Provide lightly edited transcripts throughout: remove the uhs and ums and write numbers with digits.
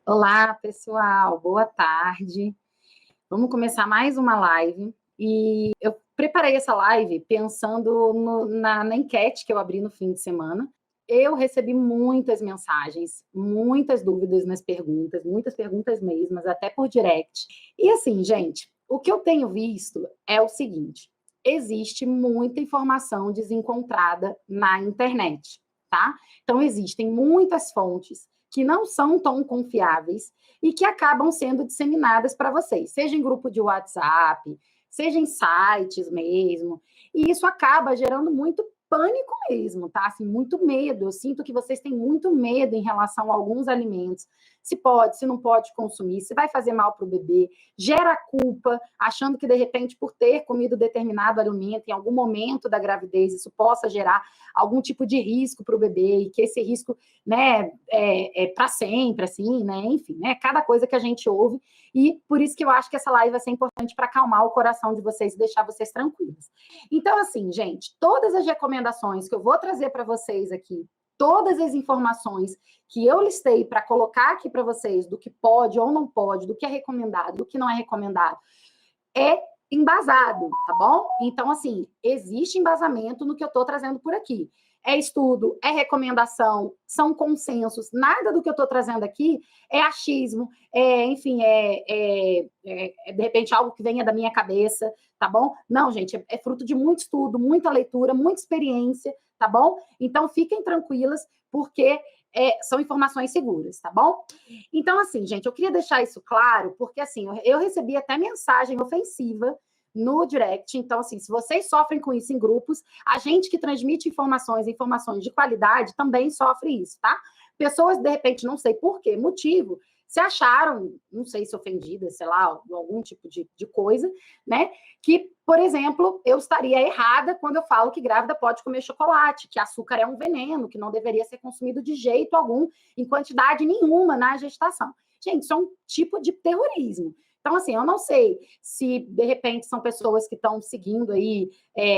Olá, pessoal, boa tarde. Vamos começar mais uma live. E eu preparei essa live pensando na enquete que eu abri no fim de semana. Eu recebi muitas mensagens, muitas dúvidas nas perguntas, muitas perguntas mesmas, até por direct. E assim, gente, o que eu tenho visto é o seguinte: existe muita informação desencontrada na internet, tá? Então, existem muitas fontes que não são tão confiáveis e que acabam sendo disseminadas para vocês, seja em grupo de WhatsApp, seja em sites mesmo, e isso acaba gerando muito pânico mesmo, tá? Assim, muito medo. Eu sinto que vocês têm muito medo em relação a alguns alimentos. Se pode, se não pode consumir, se vai fazer mal para o bebê, gera culpa, achando que, de repente, por ter comido determinado alimento em algum momento da gravidez, isso possa gerar algum tipo de risco para o bebê, e que esse risco, né, é para sempre, assim, né? Enfim, né? Cada coisa que a gente ouve, e por isso que eu acho que essa live vai ser importante para acalmar o coração de vocês e deixar vocês tranquilos. Então, assim, gente, todas as recomendações que eu vou trazer para vocês aqui, todas as informações que eu listei para colocar aqui para vocês, do que pode ou não pode, do que é recomendado, do que não é recomendado, é embasado, tá bom? Então, assim, existe embasamento no que eu estou trazendo por aqui. É estudo, é recomendação, são consensos. Nada do que eu estou trazendo aqui é achismo, enfim, de repente algo que venha da minha cabeça, tá bom? Não, gente, é fruto de muito estudo, muita leitura, muita experiência, tá bom? Então, fiquem tranquilas, porque são informações seguras, tá bom? Então, assim, gente, eu queria deixar isso claro, porque, assim, eu recebi até mensagem ofensiva no direct. Então, assim, se vocês sofrem com isso em grupos, a gente que transmite informações de qualidade, também sofre isso, tá? Pessoas, de repente, não sei por que motivo, se acharam, não sei se ofendidas, sei lá, algum tipo de coisa, né? Que, por exemplo, eu estaria errada quando eu falo que grávida pode comer chocolate, que açúcar é um veneno, que não deveria ser consumido de jeito algum, em quantidade nenhuma na gestação. Gente, isso é um tipo de terrorismo. Então, assim, eu não sei se, de repente, são pessoas que estão seguindo aí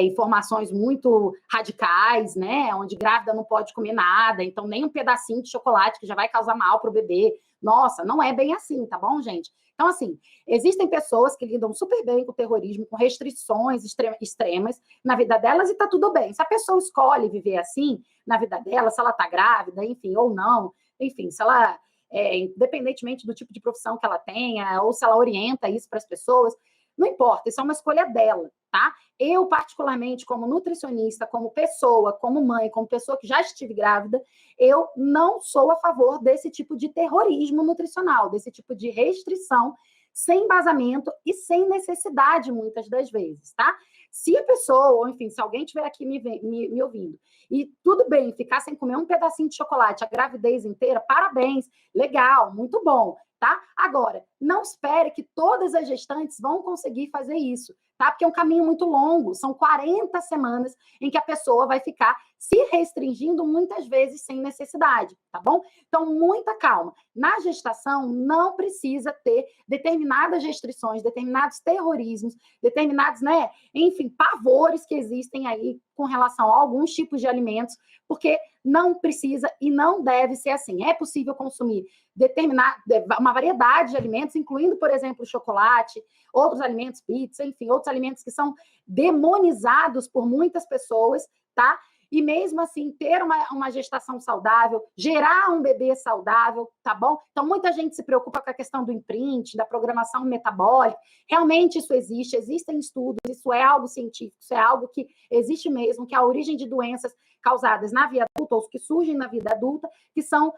informações muito radicais, né? Onde grávida não pode comer nada, então nem um pedacinho de chocolate que já vai causar mal para o bebê. Nossa, não é bem assim, tá bom, gente? Então, assim, existem pessoas que lidam super bem com o terrorismo, com restrições extremas na vida delas, e tá tudo bem. Se a pessoa escolhe viver assim na vida dela, se ela tá grávida, enfim, ou não, enfim, se ela independentemente do tipo de profissão que ela tenha, ou se ela orienta isso para as pessoas, não importa, isso é uma escolha dela, tá? Eu, particularmente, como nutricionista, como pessoa, como mãe, como pessoa que já estive grávida, eu não sou a favor desse tipo de terrorismo nutricional, desse tipo de restrição sem embasamento e sem necessidade, muitas das vezes, tá? Se a pessoa, ou enfim, se alguém estiver aqui me ouvindo, e tudo bem, ficar sem comer um pedacinho de chocolate a gravidez inteira, parabéns, legal, muito bom, tá? Agora, não espere que todas as gestantes vão conseguir fazer isso, tá? Porque é um caminho muito longo, são 40 semanas em que a pessoa vai ficar se restringindo muitas vezes sem necessidade, tá bom? Então, muita calma. Na gestação, não precisa ter determinadas restrições, determinados terrorismos, determinados, né, enfim, pavores que existem aí com relação a alguns tipos de alimentos, porque não precisa e não deve ser assim. É possível consumir uma variedade de alimentos, incluindo, por exemplo, chocolate, outros alimentos, pizza, enfim, outros alimentos que são demonizados por muitas pessoas, tá? E mesmo assim ter uma gestação saudável, gerar um bebê saudável, tá bom? Então, muita gente se preocupa com a questão do imprint, da programação metabólica. Realmente isso existe, existem estudos, isso é algo científico, isso é algo que existe mesmo, que é a origem de doenças causadas na vida adulta, ou que surgem na vida adulta, que são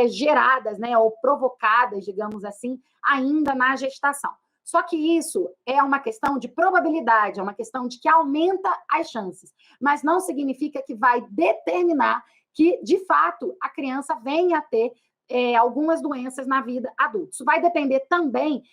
geradas, né, ou provocadas, digamos assim, ainda na gestação. Só que isso é uma questão de probabilidade, é uma questão de que aumenta as chances, mas não significa que vai determinar que, de fato, a criança venha a ter algumas doenças na vida adulta. Isso vai depender também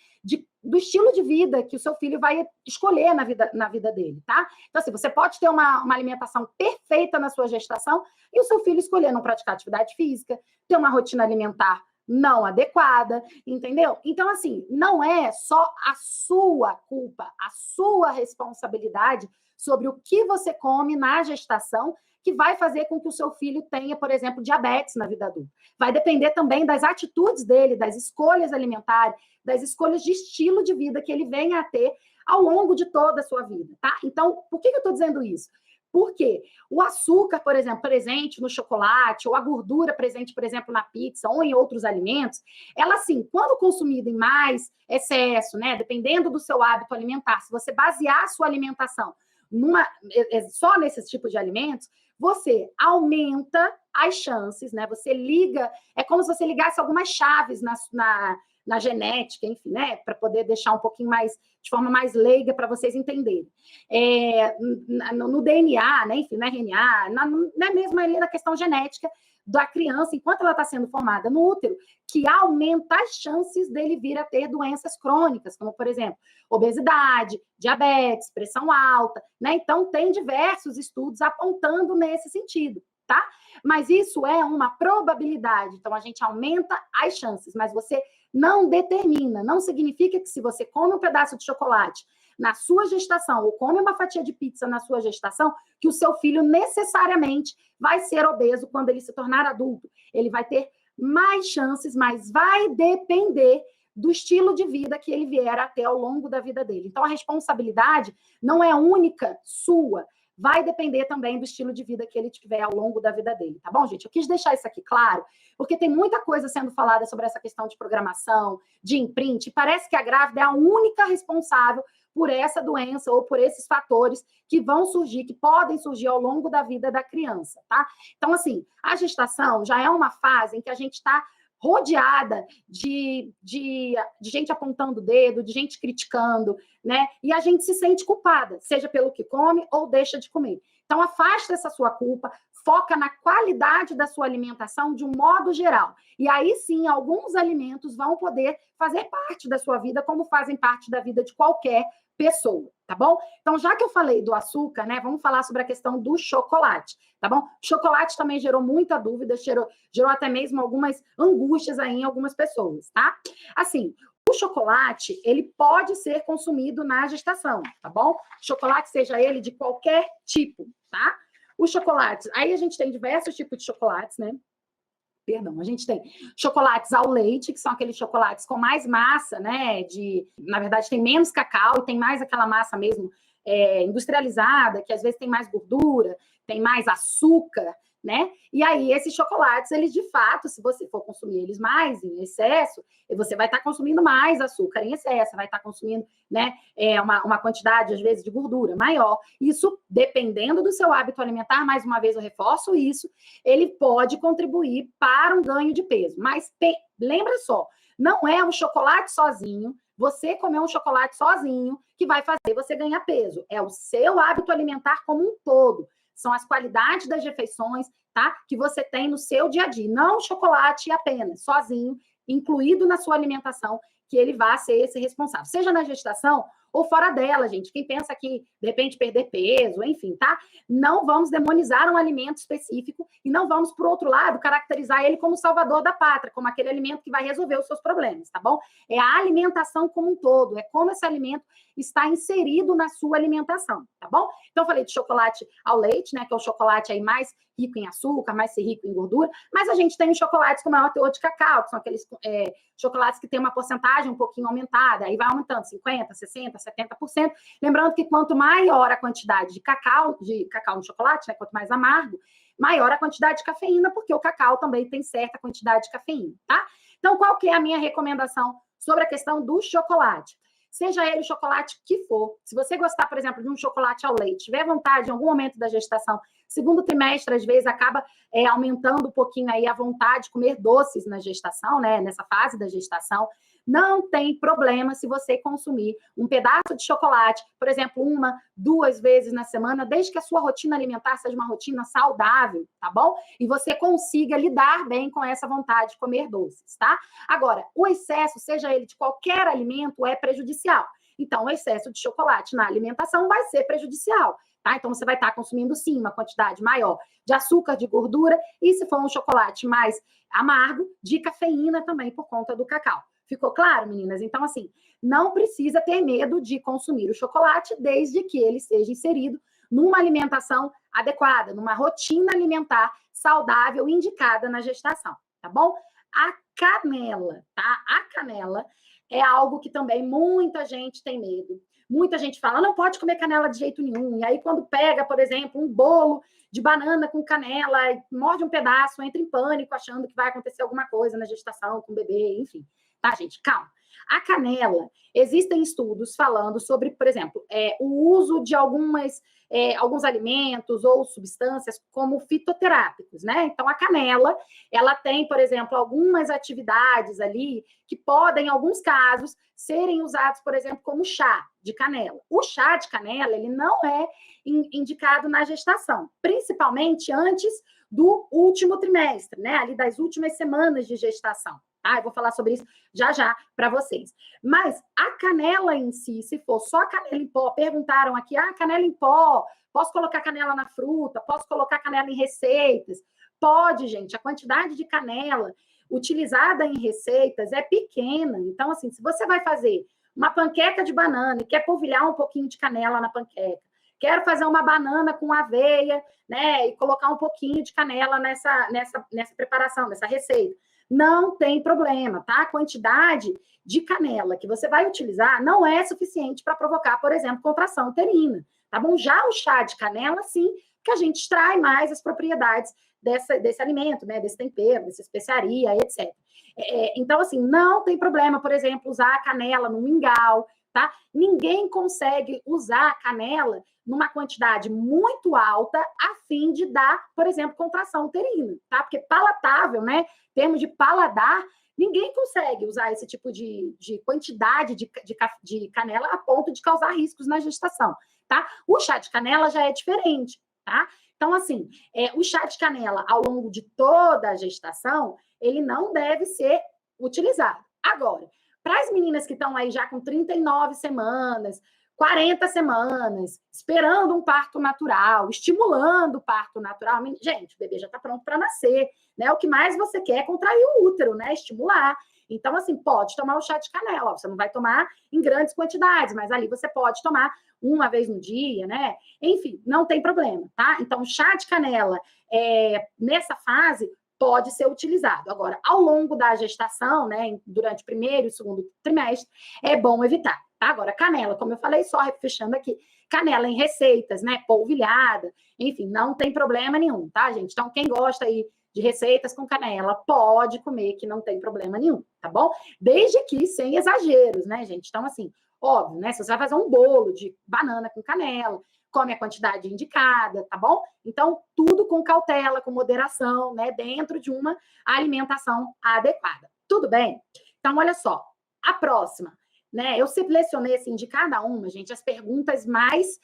do estilo de vida que o seu filho vai escolher na vida dele, tá? Então, assim, você pode ter uma alimentação perfeita na sua gestação e o seu filho escolher não praticar atividade física, ter uma rotina alimentar não adequada, entendeu? Então, assim, não é só a sua culpa, a sua responsabilidade sobre o que você come na gestação que vai fazer com que o seu filho tenha, por exemplo, diabetes na vida adulta. Vai depender também das atitudes dele, das escolhas alimentares, das escolhas de estilo de vida que ele venha a ter ao longo de toda a sua vida, tá? Então, por que eu estou dizendo isso? Porque o açúcar, por exemplo, presente no chocolate, ou a gordura presente, por exemplo, na pizza ou em outros alimentos, ela, assim, quando consumida em mais excesso, né, dependendo do seu hábito alimentar, se você basear a sua alimentação só nesses tipos de alimentos, você aumenta as chances, né? Você liga, é como se você ligasse algumas chaves na genética, enfim, né? Para poder deixar um pouquinho mais, de forma mais leiga, para vocês entenderem. No DNA, né? Enfim, no RNA, não é mesmo ali na questão genética da criança, enquanto ela está sendo formada no útero, que aumenta as chances dele vir a ter doenças crônicas, como, por exemplo, obesidade, diabetes, pressão alta, né? Então, tem diversos estudos apontando nesse sentido, tá? Mas isso é uma probabilidade, então a gente aumenta as chances, mas você não determina, não significa que se você come um pedaço de chocolate na sua gestação ou come uma fatia de pizza na sua gestação, que o seu filho necessariamente vai ser obeso quando ele se tornar adulto. Ele vai ter mais chances, mas vai depender do estilo de vida que ele vier a ter ao longo da vida dele. Então, a responsabilidade não é única sua, vai depender também do estilo de vida que ele tiver ao longo da vida dele, tá bom, gente? Eu quis deixar isso aqui claro, porque tem muita coisa sendo falada sobre essa questão de programação, de imprint, e parece que a grávida é a única responsável por essa doença ou por esses fatores que vão surgir, que podem surgir ao longo da vida da criança, tá? Então, assim, a gestação já é uma fase em que a gente está rodeada de gente apontando o dedo, de gente criticando, né? E a gente se sente culpada, seja pelo que come ou deixa de comer. Então, afasta essa sua culpa, foca na qualidade da sua alimentação de um modo geral. E aí sim, alguns alimentos vão poder fazer parte da sua vida, como fazem parte da vida de qualquer pessoa, tá bom? Então, já que eu falei do açúcar, né, vamos falar sobre a questão do chocolate, tá bom? Chocolate também gerou muita dúvida, gerou até mesmo algumas angústias aí em algumas pessoas, tá? Assim, o chocolate, ele pode ser consumido na gestação, tá bom? Chocolate, seja ele de qualquer tipo, tá? Os chocolates, aí a gente tem diversos tipos de chocolates, né? Perdão, a gente tem chocolates ao leite, que são aqueles chocolates com mais massa, né? Na verdade, tem menos cacau e tem mais aquela massa mesmo industrializada, que às vezes tem mais gordura, tem mais açúcar, né? E aí, esses chocolates, eles de fato, se você for consumir eles mais em excesso, você vai estar consumindo mais açúcar em excesso, vai estar consumindo, né, uma quantidade, às vezes, de gordura maior. Isso, dependendo do seu hábito alimentar, mais uma vez eu reforço isso, ele pode contribuir para um ganho de peso. Mas lembra só, não é um chocolate sozinho, você comer um chocolate sozinho que vai fazer você ganhar peso. É o seu hábito alimentar como um todo. São as qualidades das refeições, tá? Que você tem no seu dia a dia. Não o chocolate apenas, sozinho, incluído na sua alimentação, que ele vai ser esse responsável. Seja na gestação ou fora dela, gente. Quem pensa que, de repente, perder peso, enfim, tá? Não vamos demonizar um alimento específico e não vamos, por outro lado, caracterizar ele como salvador da pátria, como aquele alimento que vai resolver os seus problemas, tá bom? É a alimentação como um todo, é como esse alimento está inserido na sua alimentação, tá bom? Então, eu falei de chocolate ao leite, né, que é o chocolate aí mais rico em açúcar, mais rico em gordura, mas a gente tem os chocolates com maior teor de cacau, que são aqueles chocolates que tem uma porcentagem um pouquinho aumentada, aí vai aumentando 50%, 60%, 70%. Lembrando que quanto maior a quantidade de cacau no chocolate, né, quanto mais amargo, maior a quantidade de cafeína, porque o cacau também tem certa quantidade de cafeína, tá? Então, qual que é a minha recomendação sobre a questão do chocolate? Seja ele o chocolate que for. Se você gostar, por exemplo, de um chocolate ao leite, tiver vontade em algum momento da gestação, segundo trimestre, às vezes, acaba aumentando um pouquinho aí a vontade de comer doces na gestação, né? Nessa fase da gestação. Não tem problema se você consumir um pedaço de chocolate, por exemplo, 1, 2 vezes na semana, desde que a sua rotina alimentar seja uma rotina saudável, tá bom? E você consiga lidar bem com essa vontade de comer doces, tá? Agora, o excesso, seja ele de qualquer alimento, é prejudicial. Então, o excesso de chocolate na alimentação vai ser prejudicial, tá? Então, você vai estar consumindo, sim, uma quantidade maior de açúcar, de gordura, e se for um chocolate mais amargo, de cafeína também por conta do cacau. Ficou claro, meninas? Então, assim, não precisa ter medo de consumir o chocolate desde que ele seja inserido numa alimentação adequada, numa rotina alimentar saudável indicada na gestação, tá bom? A canela, tá? A canela é algo que também muita gente tem medo. Muita gente fala, não pode comer canela de jeito nenhum. E aí, quando pega, por exemplo, um bolo de banana com canela, morde um pedaço, entra em pânico, achando que vai acontecer alguma coisa na gestação com o bebê, enfim. Tá, gente? Calma. A canela, existem estudos falando sobre, por exemplo, o uso de alguns alimentos ou substâncias como fitoterápicos, né? Então, a canela, ela tem, por exemplo, algumas atividades ali que podem, em alguns casos, serem usados, por exemplo, como chá de canela. O chá de canela, ele não é indicado na gestação, principalmente antes do último trimestre, né? Ali das últimas semanas de gestação. Tá? Eu vou falar sobre isso já para vocês. Mas a canela em si, se for só a canela em pó, perguntaram aqui, canela em pó, posso colocar canela na fruta, posso colocar canela em receitas? Pode, gente, a quantidade de canela utilizada em receitas é pequena. Então, assim, se você vai fazer uma panqueca de banana e quer polvilhar um pouquinho de canela na panqueca, quero fazer uma banana com aveia, né, e colocar um pouquinho de canela nessa preparação, nessa receita. Não tem problema, tá? A quantidade de canela que você vai utilizar não é suficiente para provocar, por exemplo, contração uterina, tá bom? Já o chá de canela, sim, que a gente extrai mais as propriedades desse alimento, né? Desse tempero, dessa especiaria, etc. Então, assim, não tem problema, por exemplo, usar a canela no mingau, tá? Ninguém consegue usar a canela numa quantidade muito alta a fim de dar, por exemplo, contração uterina, tá? Porque palatável, né? Em termos de paladar, ninguém consegue usar esse tipo de quantidade de canela a ponto de causar riscos na gestação, tá? O chá de canela já é diferente, tá? Então, assim, o chá de canela, ao longo de toda a gestação, ele não deve ser utilizado. Agora, para as meninas que estão aí já com 39 semanas, 40 semanas, esperando um parto natural, estimulando o parto natural. Gente, o bebê já está pronto para nascer, né? O que mais você quer é contrair o útero, né? Estimular. Então, assim, pode tomar o chá de canela. Você não vai tomar em grandes quantidades, mas ali você pode tomar uma vez no dia, né? Enfim, não tem problema, tá? Então, chá de canela, nessa fase, pode ser utilizado. Agora, ao longo da gestação, né, durante o primeiro e segundo trimestre, é bom evitar. Tá? Agora, canela, como eu falei, só fechando aqui, canela em receitas, né, polvilhada, enfim, não tem problema nenhum, tá, gente? Então, quem gosta aí de receitas com canela, pode comer, que não tem problema nenhum, tá bom? Desde que sem exageros, né, gente? Então, assim, óbvio, né, se você vai fazer um bolo de banana com canela, come a quantidade indicada, tá bom? Então, tudo com cautela, com moderação, né, dentro de uma alimentação adequada. Tudo bem? Então, olha só, a próxima, né, eu selecionei, assim, de cada uma, gente, as perguntas mais,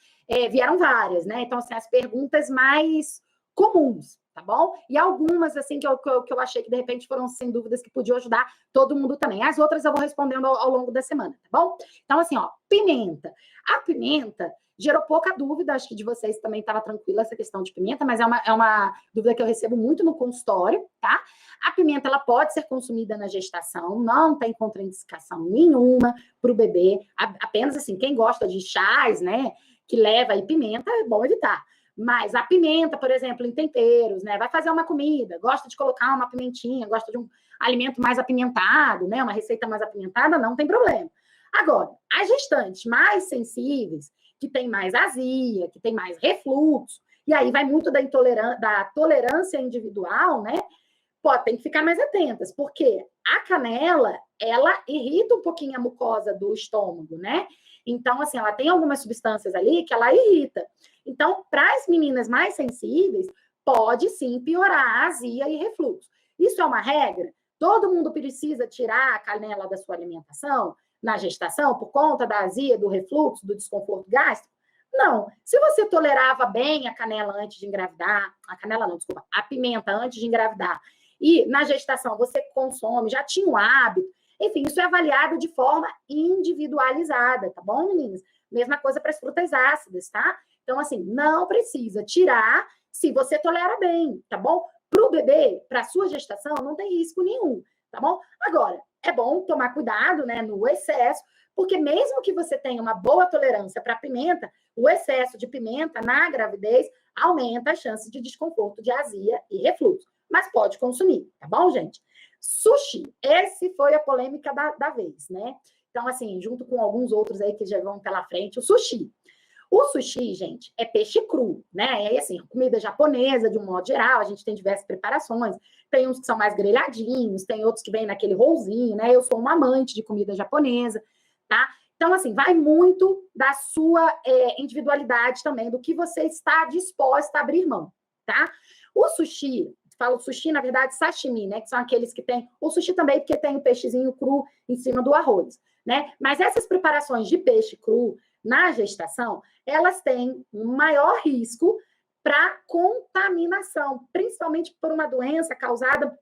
vieram várias, né, então, assim, as perguntas mais comuns, tá bom? E algumas, assim, que eu achei que, de repente, foram, sem dúvidas, que podiam ajudar todo mundo também. As outras eu vou respondendo ao longo da semana, tá bom? Então, assim, ó, pimenta. A pimenta gerou pouca dúvida, acho que de vocês também estava tranquila essa questão de pimenta, mas é uma dúvida que eu recebo muito no consultório, tá? A pimenta, ela pode ser consumida na gestação, não tem contraindicação nenhuma para o bebê, apenas assim, quem gosta de chás, né, que leva aí pimenta, é bom evitar. Mas a pimenta, por exemplo, em temperos, né, vai fazer uma comida, gosta de colocar uma pimentinha, gosta de um alimento mais apimentado, né, uma receita mais apimentada, não tem problema. Agora, as gestantes mais sensíveis, que tem mais azia, que tem mais refluxo, e aí vai muito da tolerância individual, né? Pô, tem que ficar mais atentas, porque a canela, ela irrita um pouquinho a mucosa do estômago, né? Então, assim, ela tem algumas substâncias ali que ela irrita. Então, para as meninas mais sensíveis, pode sim piorar a azia e refluxo. Isso é uma regra? Todo mundo precisa tirar a canela da sua alimentação na gestação por conta da azia, do refluxo, do desconforto gástrico? Não. Se você tolerava bem a canela antes de engravidar, a canela não, desculpa, a pimenta antes de engravidar, e na gestação você consome, já tinha o hábito, enfim, isso é avaliado de forma individualizada, tá bom, meninas? Mesma coisa para as frutas ácidas, tá? Então, assim, não precisa tirar se você tolera bem, tá bom? Para o bebê, para a sua gestação, não tem risco nenhum, tá bom? Agora, é bom tomar cuidado, né, no excesso, porque mesmo que você tenha uma boa tolerância para pimenta, o excesso de pimenta na gravidez aumenta a chance de desconforto, de azia e refluxo. Mas pode consumir, tá bom, gente? Sushi, esse foi a polêmica da vez, né? Então, assim, junto com alguns outros aí que já vão pela frente, o sushi. O sushi, gente, é peixe cru, né? É assim, comida japonesa, de um modo geral, a gente tem diversas preparações. Tem uns que são mais grelhadinhos, tem outros que vêm naquele rolzinho, né? Eu sou uma amante de comida japonesa, tá? Então, assim, vai muito da sua individualidade também, do que você está disposta a abrir mão, tá? O sushi, falo sushi, na verdade, sashimi, né? Que são aqueles que tem. O sushi também, porque tem o peixezinho cru em cima do arroz, né? Mas essas preparações de peixe cru na gestação, elas têm um maior risco para contaminação, principalmente por uma doença causada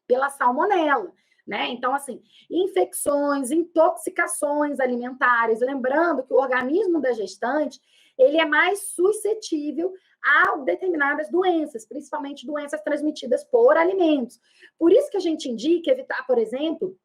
pela salmonela, né? Então, assim, infecções, intoxicações alimentares, lembrando que o organismo da gestante, ele é mais suscetível a determinadas doenças, principalmente doenças transmitidas por alimentos. Por isso que a gente indica evitar, por exemplo,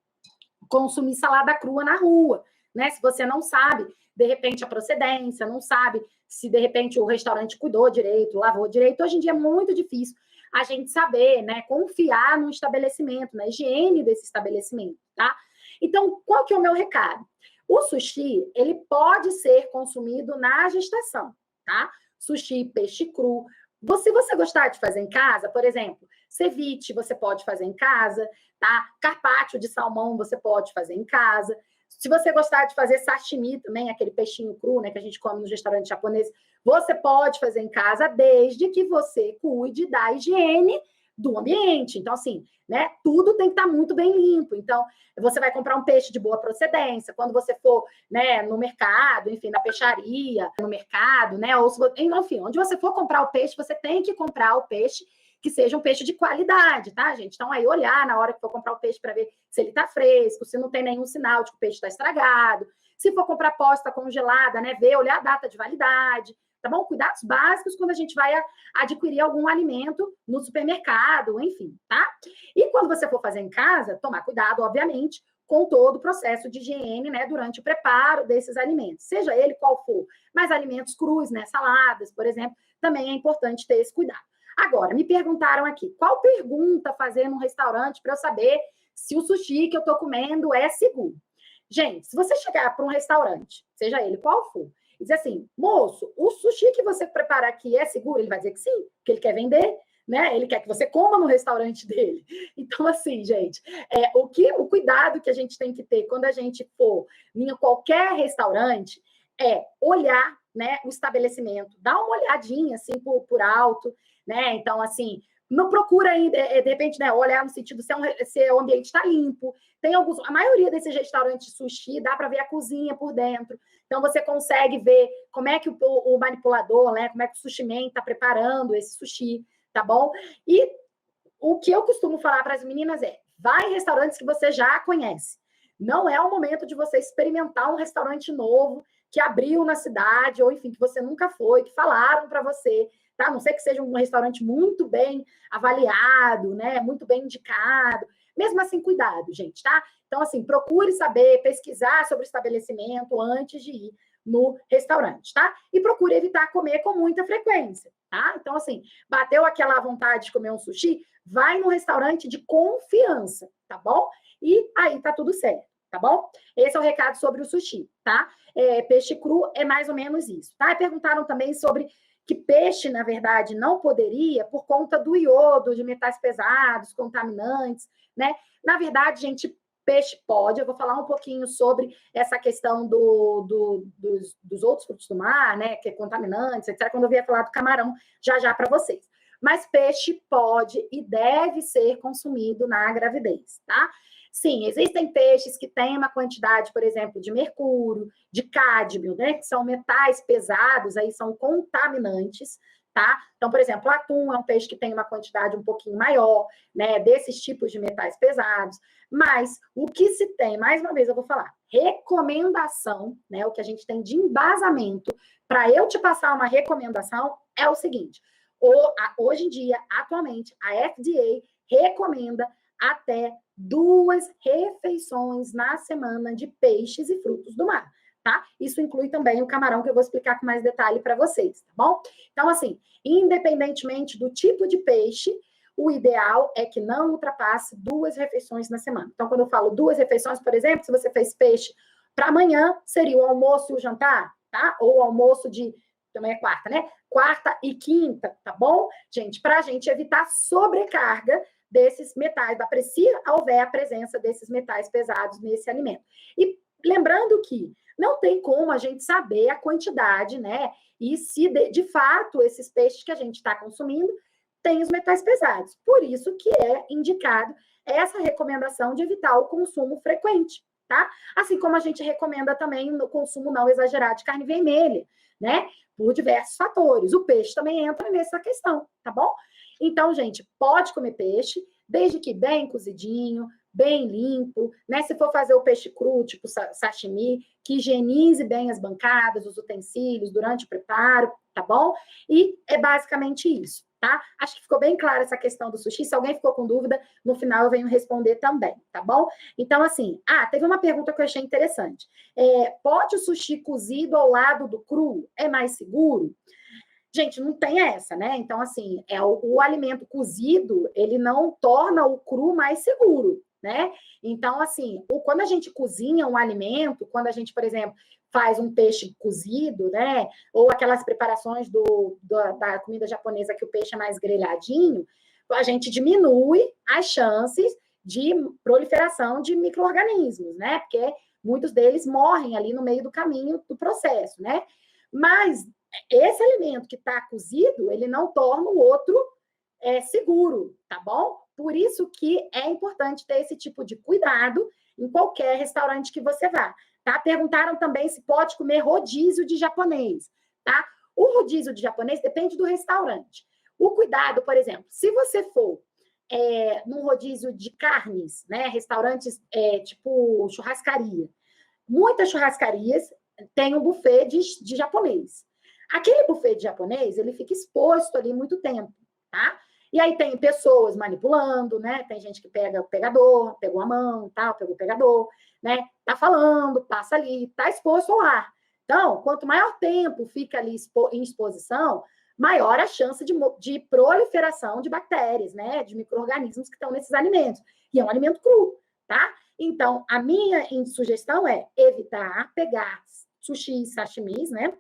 consumir salada crua na rua, né? Se você não sabe, de repente, a procedência, não sabe se, de repente, o restaurante cuidou direito, lavou direito. Hoje em dia é muito difícil a gente saber, né? Confiar no estabelecimento, na higiene desse estabelecimento, tá? Então, qual que é o meu recado? O sushi, ele pode ser consumido na gestação, tá? Sushi, peixe cru. Se você gostar de fazer em casa, por exemplo, ceviche você pode fazer em casa, tá? Carpaccio de salmão você pode fazer em casa. Se você gostar de fazer sashimi também, aquele peixinho cru, né, que a gente come nos restaurantes japoneses, você pode fazer em casa, desde que você cuide da higiene do ambiente. Então, assim, né, tudo tem que estar muito bem limpo. Então, você vai comprar um peixe de boa procedência. Quando você for, né, no mercado, enfim, na peixaria, no mercado, né, ou se, enfim, onde você for comprar o peixe, você tem que comprar o peixe que seja um peixe de qualidade, tá, gente? Então, aí olhar na hora que for comprar o peixe para ver se ele tá fresco, se não tem nenhum sinal de que o peixe está estragado. Se for comprar posta congelada, né, ver, olhar a data de validade, tá bom? Cuidados básicos quando a gente vai adquirir algum alimento no supermercado, enfim, tá? E quando você for fazer em casa, tomar cuidado, obviamente, com todo o processo de higiene, né, durante o preparo desses alimentos, seja ele qual for. Mas alimentos crus, né, saladas, por exemplo, também é importante ter esse cuidado. Agora, me perguntaram aqui, qual pergunta fazer num restaurante para eu saber se o sushi que eu estou comendo é seguro? Gente, se você chegar para um restaurante, seja ele qual for, e dizer assim, moço, o sushi que você prepara aqui é seguro? Ele vai dizer que sim, que ele quer vender, né? Ele quer que você coma no restaurante dele. Então, assim, gente, o cuidado que a gente tem que ter quando a gente for em qualquer restaurante é olhar, né, o estabelecimento, dar uma olhadinha assim por alto, né? Então, assim, não procura ainda, de repente, né, olhar no sentido se o ambiente está limpo. Tem alguns, a maioria desses restaurantes de sushi dá para ver a cozinha por dentro. Então, você consegue ver como é que o manipulador, né, como é que o sushi man está preparando esse sushi, tá bom? E o que eu costumo falar para as meninas é: vai em restaurantes que você já conhece. Não é o momento de você experimentar um restaurante novo que abriu na cidade, ou enfim, que você nunca foi, que falaram para você, tá? A não ser que seja um restaurante muito bem avaliado, né? Muito bem indicado. Mesmo assim, cuidado, gente, tá? Então, assim, procure saber, pesquisar sobre o estabelecimento antes de ir no restaurante, tá? E procure evitar comer com muita frequência, tá? Então, assim, bateu aquela vontade de comer um sushi, vai no restaurante de confiança, tá bom? E aí tá tudo certo, tá bom? Esse é o recado sobre o sushi, tá? Peixe cru é mais ou menos isso, tá? E perguntaram também sobre que peixe, na verdade, não poderia por conta do iodo, de metais pesados, contaminantes, né? Na verdade, gente, peixe pode. Eu vou falar um pouquinho sobre essa questão dos outros frutos do mar, né? Que é contaminantes, etc. Quando eu vier falar do camarão, já para vocês. Mas peixe pode e deve ser consumido na gravidez, tá? Sim, existem peixes que têm uma quantidade, por exemplo, de mercúrio, de cádmio, né? Que são metais pesados, aí são contaminantes, tá? Então, por exemplo, o atum é um peixe que tem uma quantidade um pouquinho maior, né? Desses tipos de metais pesados. Mas o que se tem, mais uma vez eu vou falar, recomendação, né? O que a gente tem de embasamento para eu te passar uma recomendação é o seguinte: hoje em dia, atualmente, a FDA recomenda até 2 refeições na semana de peixes e frutos do mar, tá? Isso inclui também o camarão, que eu vou explicar com mais detalhe para vocês, tá bom? Então, assim, independentemente do tipo de peixe, o ideal é que não ultrapasse 2 refeições na semana. Então, quando eu falo 2 refeições, por exemplo, se você fez peixe para amanhã, seria o almoço e o jantar, tá? Ou o almoço de, também é quarta, né? Quarta e quinta, tá bom? Gente, para a gente evitar sobrecarga desses metais, se houver a presença desses metais pesados nesse alimento. E lembrando que não tem como a gente saber a quantidade, né? E se de fato esses peixes que a gente está consumindo têm os metais pesados. Por isso que é indicado essa recomendação de evitar o consumo frequente, tá? Assim como a gente recomenda também o consumo não exagerado de carne vermelha, né? Por diversos fatores. O peixe também entra nessa questão, tá bom? Então, gente, pode comer peixe, desde que bem cozidinho, bem limpo, né? Se for fazer o peixe cru, tipo sashimi, que higienize bem as bancadas, os utensílios durante o preparo, tá bom? E é basicamente isso, tá? Acho que ficou bem clara essa questão do sushi. Se alguém ficou com dúvida, no final eu venho responder também, tá bom? Então, assim, teve uma pergunta que eu achei interessante. Pode o sushi cozido ao lado do cru? É mais seguro? Gente, não tem essa, né? Então, assim, o alimento cozido, ele não torna o cru mais seguro, né? Então, assim, quando a gente cozinha um alimento, quando a gente, por exemplo, faz um peixe cozido, né? Ou aquelas preparações da comida japonesa que o peixe é mais grelhadinho, a gente diminui as chances de proliferação de micro-organismos, né? Porque muitos deles morrem ali no meio do caminho do processo, né? Mas esse alimento que está cozido, ele não torna o outro seguro, tá bom? Por isso que é importante ter esse tipo de cuidado em qualquer restaurante que você vá, tá? Perguntaram também se pode comer rodízio de japonês, tá? O rodízio de japonês depende do restaurante. O cuidado, por exemplo, se você for num rodízio de carnes, né? Restaurantes tipo churrascaria. Muitas churrascarias têm um buffet de japonês. Aquele buffet de japonês, ele fica exposto ali muito tempo, tá? E aí tem pessoas manipulando, né? Tem gente que pega o pegador, pegou a mão, tal, pegou o pegador, né? Tá falando, passa ali, tá exposto ao ar. Então, quanto maior tempo fica ali em exposição, maior a chance de proliferação de bactérias, né? De micro-organismos que estão nesses alimentos. E é um alimento cru, tá? Então, a minha sugestão é evitar pegar sushi, sashimis, né?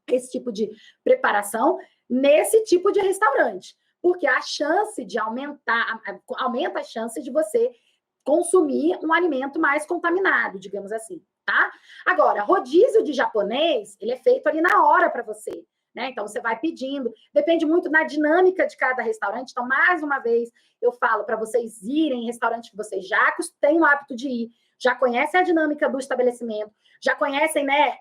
Esse tipo de preparação nesse tipo de restaurante, porque a chance de aumenta a chance de você consumir um alimento mais contaminado, digamos assim, tá? Agora, rodízio de japonês, ele é feito ali na hora para você, né? Então, você vai pedindo, depende muito da dinâmica de cada restaurante. Então, mais uma vez, eu falo para vocês irem em restaurante que vocês já têm o hábito de ir, já conhecem a dinâmica do estabelecimento, já conhecem, né,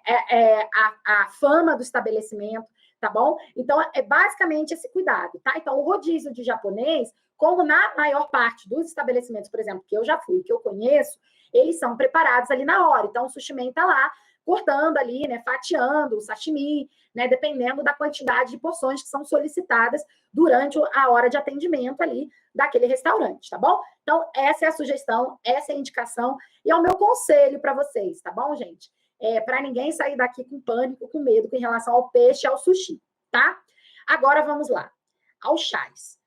a fama do estabelecimento, tá bom? Então, é basicamente esse cuidado, tá? Então, o rodízio de japonês, como na maior parte dos estabelecimentos, por exemplo, que eu já fui, que eu conheço, eles são preparados ali na hora. Então, o sushi man tá lá cortando ali, né, fatiando o sashimi, né, dependendo da quantidade de porções que são solicitadas durante a hora de atendimento ali daquele restaurante, tá bom? Então, essa é a sugestão, essa é a indicação e é o meu conselho para vocês, tá bom, gente? Para ninguém sair daqui com pânico, com medo com relação ao peixe e ao sushi, tá? Agora vamos lá, aos chás.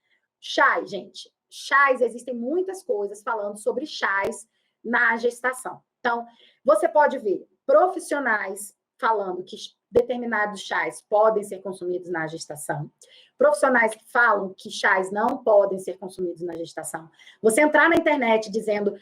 Chás, gente, chás, existem muitas coisas falando sobre chás na gestação. Então, você pode ver profissionais falando que determinados chás podem ser consumidos na gestação, profissionais que falam que chás não podem ser consumidos na gestação. Você entrar na internet dizendo,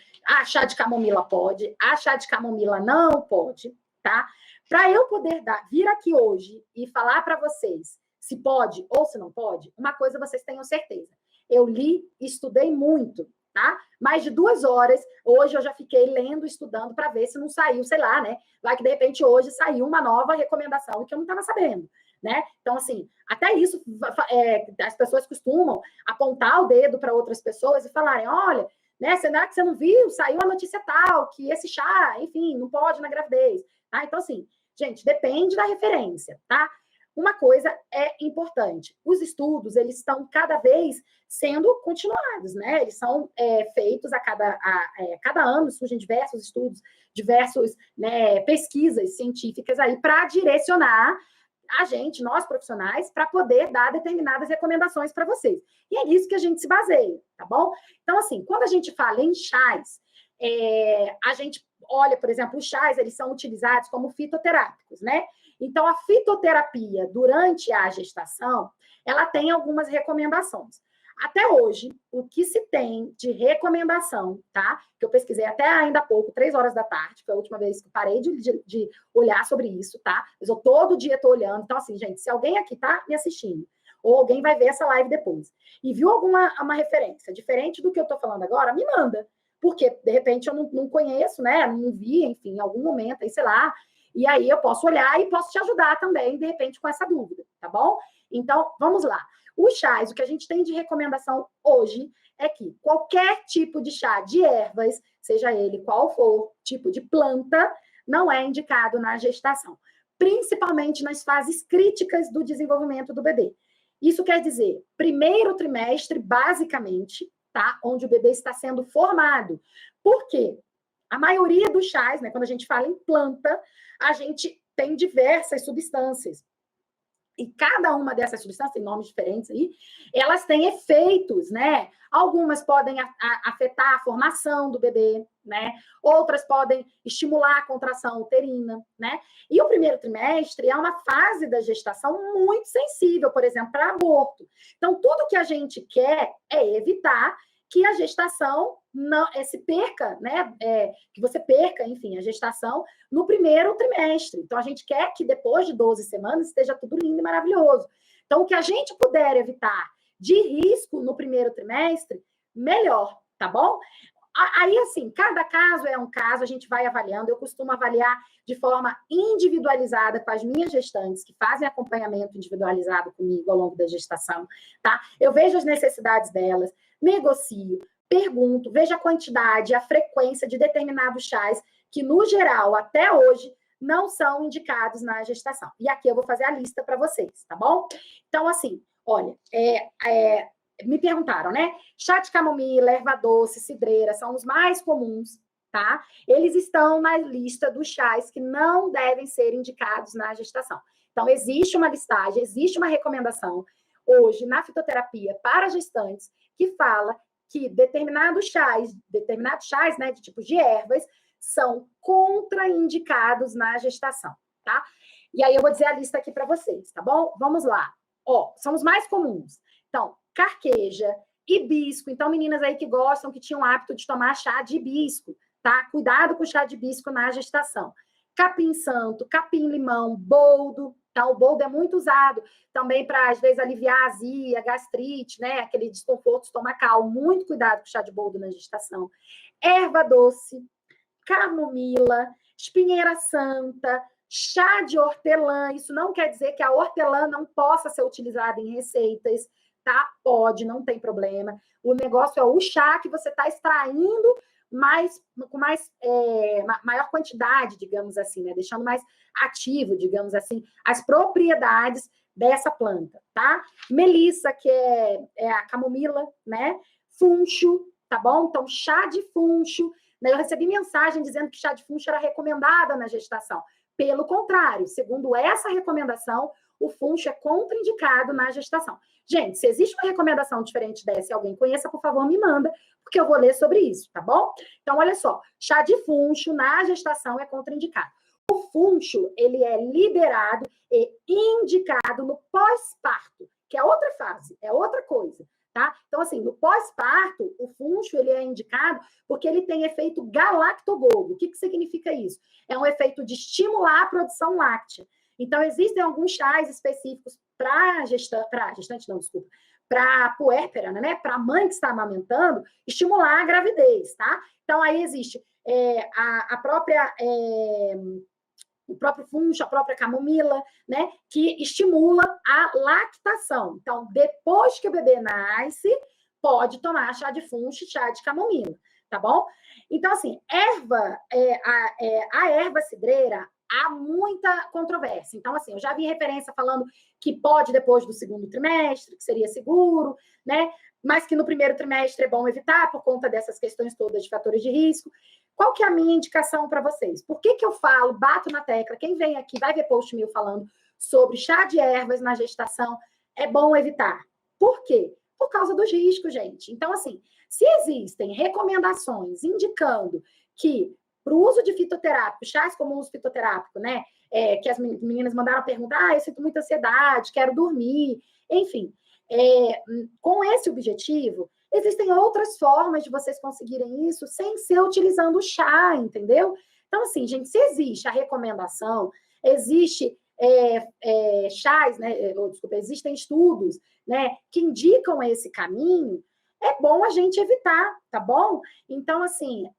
chá de camomila pode, chá de camomila não pode, tá? Para eu poder vir aqui hoje e falar para vocês se pode ou se não pode, uma coisa vocês tenham certeza. Eu li, estudei muito, tá? Mais de 2 horas. Hoje eu já fiquei lendo, estudando para ver se não saiu, sei lá, né? Vai que de repente hoje saiu uma nova recomendação que eu não estava sabendo, né? Então, assim, até isso, as pessoas costumam apontar o dedo para outras pessoas e falarem: olha, né? Será que você não viu? Saiu a notícia tal, que esse chá, enfim, não pode na gravidez. Tá? Então, assim, gente, depende da referência, tá? uma coisa é importante. Os estudos, eles estão cada vez sendo continuados, né? Eles são feitos a cada ano, surgem diversos estudos, diversas, né, pesquisas científicas aí para direcionar a gente, nós profissionais, para poder dar determinadas recomendações para vocês. E é nisso que a gente se baseia, tá bom? Então, assim, quando a gente fala em chás, a gente olha, por exemplo, os chás, eles são utilizados como fitoterápicos, né? Então, a fitoterapia durante a gestação, ela tem algumas recomendações. Até hoje, o que se tem de recomendação, tá? Que eu pesquisei até ainda há pouco, 3 horas da tarde, foi a última vez que eu parei de olhar sobre isso, tá? Mas eu todo dia estou olhando. Então, assim, gente, se alguém aqui tá me assistindo, ou alguém vai ver essa live depois, e viu uma referência diferente do que eu estou falando agora, me manda. Porque, de repente, eu não conheço, né? Não vi, enfim, em algum momento, aí, sei lá. E aí eu posso olhar e posso te ajudar também, de repente, com essa dúvida, tá bom? Então, vamos lá. Os chás, o que a gente tem de recomendação hoje é que qualquer tipo de chá de ervas, seja ele qual for, tipo de planta, não é indicado na gestação, principalmente nas fases críticas do desenvolvimento do bebê. Isso quer dizer, primeiro trimestre, basicamente, tá? Onde o bebê está sendo formado. Por quê? A maioria dos chás, né, quando a gente fala em planta, a gente tem diversas substâncias. E cada uma dessas substâncias, tem nomes diferentes aí, elas têm efeitos, né? Algumas podem afetar a formação do bebê, né? Outras podem estimular a contração uterina, né? E o primeiro trimestre é uma fase da gestação muito sensível, por exemplo, para aborto. Então, tudo que a gente quer é evitar que a gestação não se perca, né? Que você perca, enfim, a gestação no primeiro trimestre. Então, a gente quer que depois de 12 semanas esteja tudo lindo e maravilhoso. Então, o que a gente puder evitar de risco no primeiro trimestre, melhor, tá bom? Aí, assim, cada caso é um caso, a gente vai avaliando. Eu costumo avaliar de forma individualizada com as minhas gestantes, que fazem acompanhamento individualizado comigo ao longo da gestação, tá? Eu vejo as necessidades delas, negocio, pergunto, vejo a quantidade, a frequência de determinados chás que, no geral, até hoje, não são indicados na gestação. E aqui eu vou fazer a lista para vocês, tá bom? Então, assim, olha, me perguntaram, né? Chá de camomila, erva doce, cidreira, são os mais comuns, tá? Eles estão na lista dos chás que não devem ser indicados na gestação. Então, existe uma listagem, existe uma recomendação hoje na fitoterapia para gestantes que fala que determinados chás, né, de tipos de ervas, são contraindicados na gestação, tá? E aí eu vou dizer a lista aqui para vocês, tá bom? Vamos lá. Ó, são os mais comuns. Então, carqueja, hibisco. Então, meninas aí que gostam, que tinham o hábito de tomar chá de hibisco, tá? Cuidado com o chá de hibisco na gestação. Capim-santo, capim-limão, boldo. Tá? O boldo é muito usado também para, às vezes, aliviar a azia, gastrite, né? Aquele desconforto estomacal. Muito cuidado com o chá de boldo na gestação. Erva doce, camomila, espinheira santa, chá de hortelã. Isso não quer dizer que a hortelã não possa ser utilizada em receitas, tá? Pode, não tem problema. O negócio é o chá que você está extraindo com maior quantidade, digamos assim, né? Deixando mais ativo, digamos assim, as propriedades dessa planta, tá? Melissa, que é a camomila, né? Funcho, tá bom? Então, chá de funcho. Eu recebi mensagem dizendo que chá de funcho era recomendada na gestação. Pelo contrário, segundo essa recomendação, o funcho é contraindicado na gestação. Gente, se existe uma recomendação diferente dessa e alguém conheça, por favor, me manda, porque eu vou ler sobre isso, tá bom? Então, olha só, chá de funcho na gestação é contraindicado. O funcho, ele é liberado e indicado no pós-parto, que é outra fase, é outra coisa. Tá? Então, assim, no pós-parto, o funcho ele é indicado porque ele tem efeito galactogogo. O que significa isso? É um efeito de estimular a produção láctea. Então, existem alguns chás específicos para puérpera, né? Para a mãe que está amamentando, estimular a gravidez, tá? Então, aí existe o próprio funcho, a própria camomila, né, que estimula a lactação. Então, depois que o bebê nasce, pode tomar chá de funcho e chá de camomila, tá bom? Então, assim, a erva cidreira, há muita controvérsia. Então, assim, eu já vi referência falando que pode depois do segundo trimestre, que seria seguro, né? Mas que no primeiro trimestre é bom evitar por conta dessas questões todas de fatores de risco. Qual que é a minha indicação para vocês? Por que eu falo, bato na tecla, quem vem aqui vai ver post meu falando sobre chá de ervas na gestação, é bom evitar. Por quê? Por causa dos riscos, gente. Então, assim, se existem recomendações indicando que para o uso de fitoterápico, chás como uso fitoterápico, né? Que as meninas mandaram perguntar, eu sinto muita ansiedade, quero dormir, enfim. Com esse objetivo, existem outras formas de vocês conseguirem isso sem ser utilizando o chá, entendeu? Então, assim, gente, se existe a recomendação, existe chás, né? Desculpa, existem estudos, né, que indicam esse caminho, é bom a gente evitar, tá bom? Então, assim,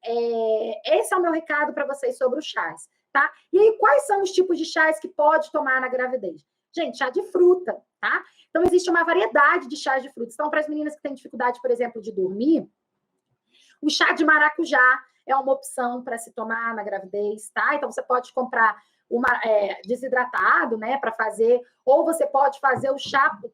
esse é o meu recado para vocês sobre os chás, tá? E aí, quais são os tipos de chás que pode tomar na gravidez? Gente, chá de fruta, tá? Então, existe uma variedade de chás de frutas. Então, para as meninas que têm dificuldade, por exemplo, de dormir, o chá de maracujá é uma opção para se tomar na gravidez, tá? Então, você pode comprar desidratado, né, para fazer, ou você pode fazer o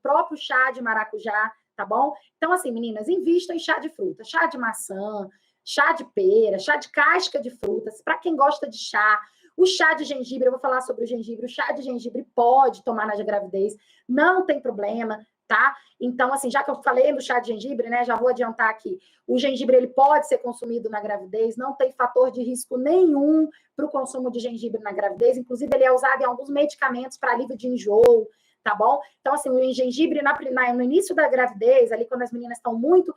próprio chá de maracujá, tá bom? Então, assim, meninas, invistam em chá de fruta, chá de maçã, chá de pera, chá de casca de frutas, para quem gosta de chá. O chá de gengibre, eu vou falar sobre o gengibre, o chá de gengibre pode tomar na gravidez, não tem problema, tá? Então, assim, já que eu falei do chá de gengibre, né, já vou adiantar aqui. O gengibre, ele pode ser consumido na gravidez, não tem fator de risco nenhum para o consumo de gengibre na gravidez, inclusive ele é usado em alguns medicamentos para alívio de enjoo, tá bom? Então, assim, o gengibre no início da gravidez, ali quando as meninas estão muito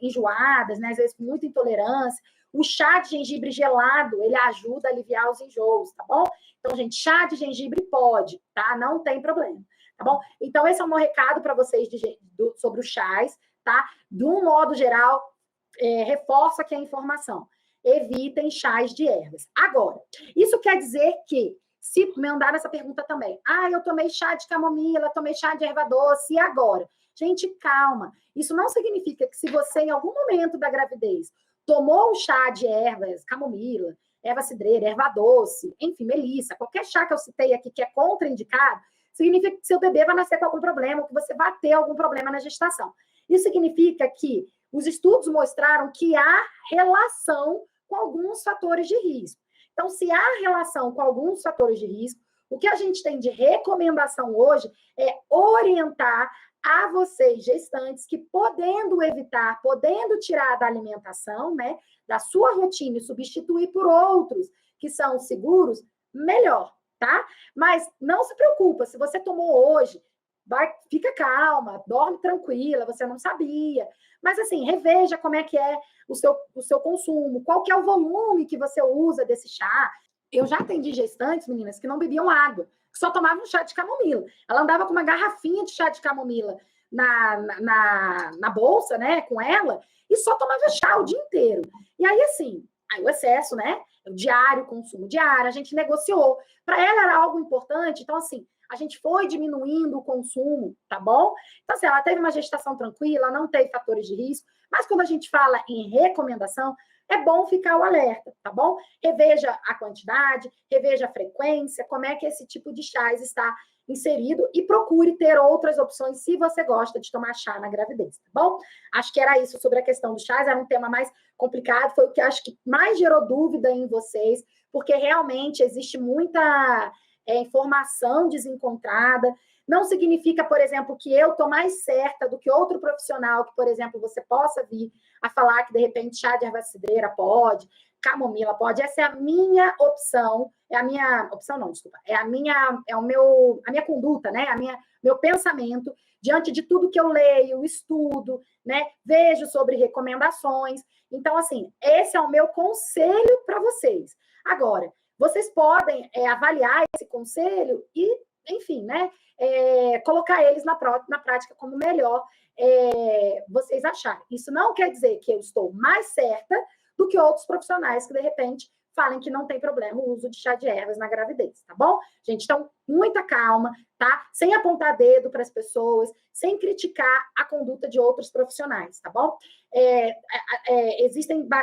enjoadas, né, às vezes com muita intolerância, o chá de gengibre gelado, ele ajuda a aliviar os enjoos, tá bom? Então, gente, chá de gengibre pode, tá? Não tem problema, tá bom? Então, esse é o meu recado para vocês sobre os chás, tá? De um modo geral, reforço aqui a informação. Evitem chás de ervas. Agora, isso quer dizer que, se me mandaram essa pergunta também, eu tomei chá de camomila, tomei chá de erva doce, e agora? Gente, calma. Isso não significa que se você, em algum momento da gravidez, tomou um chá de ervas, camomila, erva cidreira, erva doce, enfim, melissa, qualquer chá que eu citei aqui que é contraindicado, significa que seu bebê vai nascer com algum problema, ou que você vai ter algum problema na gestação. Isso significa que os estudos mostraram que há relação com alguns fatores de risco. Então, se há relação com alguns fatores de risco, o que a gente tem de recomendação hoje é orientar a vocês, gestantes, que podendo evitar, podendo tirar da alimentação, né, da sua rotina e substituir por outros que são seguros, melhor, tá? Mas não se preocupa, se você tomou hoje, fica calma, dorme tranquila, você não sabia. Mas, assim, reveja como é que é o seu consumo, qual que é o volume que você usa desse chá. Eu já atendi gestantes, meninas, que não bebiam água, que só tomavam chá de camomila. Ela andava com uma garrafinha de chá de camomila na bolsa, né, com ela, e só tomava chá o dia inteiro. E aí, assim, o excesso, né, o diário, o consumo diário, a gente negociou. Para ela era algo importante, então, assim, a gente foi diminuindo o consumo, tá bom? Então, assim, ela teve uma gestação tranquila, não teve fatores de risco, mas quando a gente fala em recomendação, é bom ficar o alerta, tá bom? Reveja a quantidade, reveja a frequência, como é que esse tipo de chás está inserido e procure ter outras opções se você gosta de tomar chá na gravidez, tá bom? Acho que era isso sobre a questão dos chás, era um tema mais complicado, foi o que acho que mais gerou dúvida em vocês, porque realmente existe muita informação desencontrada. Não significa, por exemplo, que eu estou mais certa do que outro profissional, que, por exemplo, você possa vir a falar que, de repente, chá de erva cidreira pode, camomila pode. Essa é a minha opção, é a minha opção não, desculpa, a minha conduta, né? Meu pensamento diante de tudo que eu leio, estudo, né? Vejo sobre recomendações. Então, assim, esse é o meu conselho para vocês. Agora, vocês podem avaliar esse conselho e, enfim, né, colocar eles na prática como melhor vocês acharem. Isso não quer dizer que eu estou mais certa do que outros profissionais que, de repente, falem que não tem problema o uso de chá de ervas na gravidez, tá bom? Gente, então, muita calma, tá? Sem apontar dedo para as pessoas, sem criticar a conduta de outros profissionais, tá bom?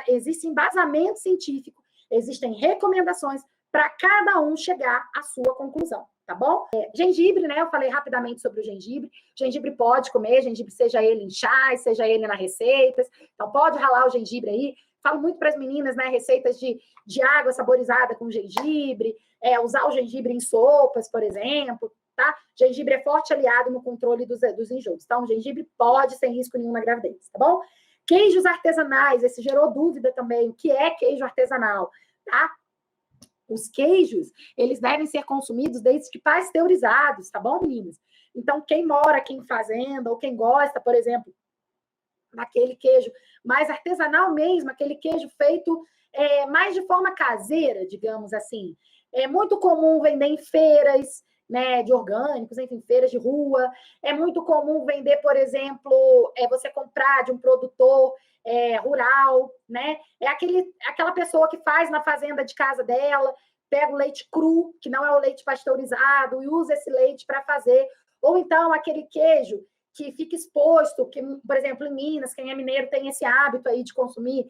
Existe embasamento científico, existem recomendações para cada um chegar à sua conclusão, tá bom? Gengibre, né? Eu falei rapidamente sobre o gengibre. Gengibre pode comer, gengibre seja ele em chás, seja ele nas receitas. Então, pode ralar o gengibre aí. Falo muito para as meninas, né? Receitas de água saborizada com gengibre, usar o gengibre em sopas, por exemplo, tá? Gengibre é forte aliado no controle dos enjoos. Então, o gengibre pode, sem risco nenhum na gravidez, tá bom? Queijos artesanais, esse gerou dúvida também. O que é queijo artesanal, tá? Os queijos, eles devem ser consumidos desde que pasteurizados, tá bom, meninas? Então, quem mora aqui em fazenda, ou quem gosta, por exemplo, daquele queijo mais artesanal mesmo, aquele queijo feito mais de forma caseira, digamos assim. É muito comum vender em feiras, né, de orgânicos, enfim, feiras de rua. É muito comum vender, por exemplo, você comprar de um produtor rural, né? É aquela pessoa que faz na fazenda de casa dela, pega o leite cru, que não é o leite pasteurizado, e usa esse leite para fazer. Ou então aquele queijo que fica exposto, que, por exemplo, em Minas, quem é mineiro tem esse hábito aí de consumir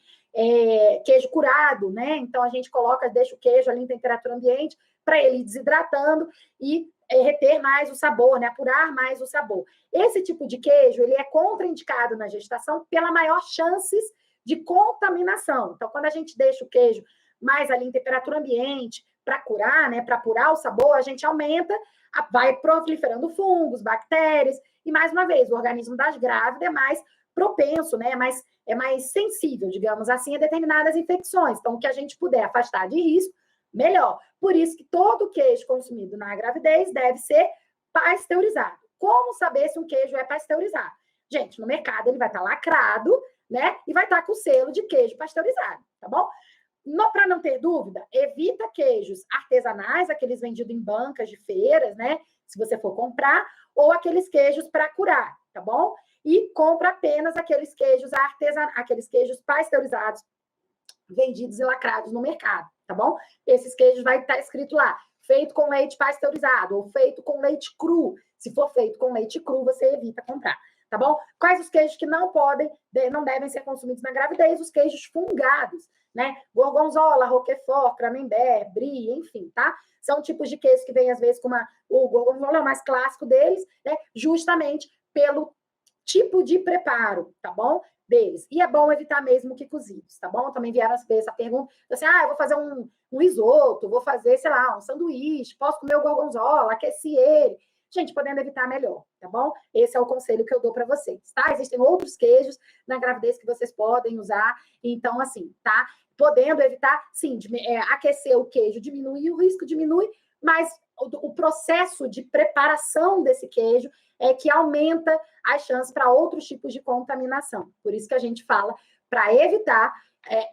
queijo curado, né? Então a gente deixa o queijo ali em temperatura ambiente para ele ir desidratando e reter mais o sabor, né? Apurar mais o sabor. Esse tipo de queijo, ele é contraindicado na gestação pela maior chances de contaminação. Então, quando a gente deixa o queijo mais ali em temperatura ambiente para curar, né? Para apurar o sabor, a gente aumenta, vai proliferando fungos, bactérias, e mais uma vez, o organismo das grávidas é mais propenso, né? É mais sensível, digamos assim, a determinadas infecções. Então, o que a gente puder afastar de risco, melhor. Por isso que todo queijo consumido na gravidez deve ser pasteurizado. Como saber se um queijo é pasteurizado? Gente, no mercado ele vai estar lacrado, né? E vai estar com o selo de queijo pasteurizado, tá bom? Para não ter dúvida, evita queijos artesanais, aqueles vendidos em bancas de feiras, né? Se você for comprar, ou aqueles queijos para curar, tá bom? E compra apenas aqueles queijos aqueles queijos pasteurizados, vendidos e lacrados no mercado, tá bom? Esses queijos vai estar escrito lá, feito com leite pasteurizado, ou feito com leite cru. Se for feito com leite cru, você evita comprar, tá bom? Quais os queijos que não devem ser consumidos na gravidez? Os queijos fungados, né? Gorgonzola, roquefort, camembert, brie, enfim, tá? São tipos de queijo que vêm, às vezes, o gorgonzola é o mais clássico deles, né? Justamente pelo tipo de preparo, tá bom? Deles. E é bom evitar mesmo que cozidos, tá bom? Também vieram essa pergunta, assim, eu vou fazer um risoto, vou fazer, sei lá, um sanduíche, posso comer o gorgonzola, aqueci ele. Gente, podendo evitar melhor, tá bom? Esse é o conselho que eu dou para vocês, tá? Existem outros queijos na gravidez que vocês podem usar, então, assim, tá? Podendo evitar, sim, aquecer o queijo diminui, o risco diminui, mas o processo de preparação desse queijo é que aumenta as chances para outros tipos de contaminação. Por isso que a gente fala para evitar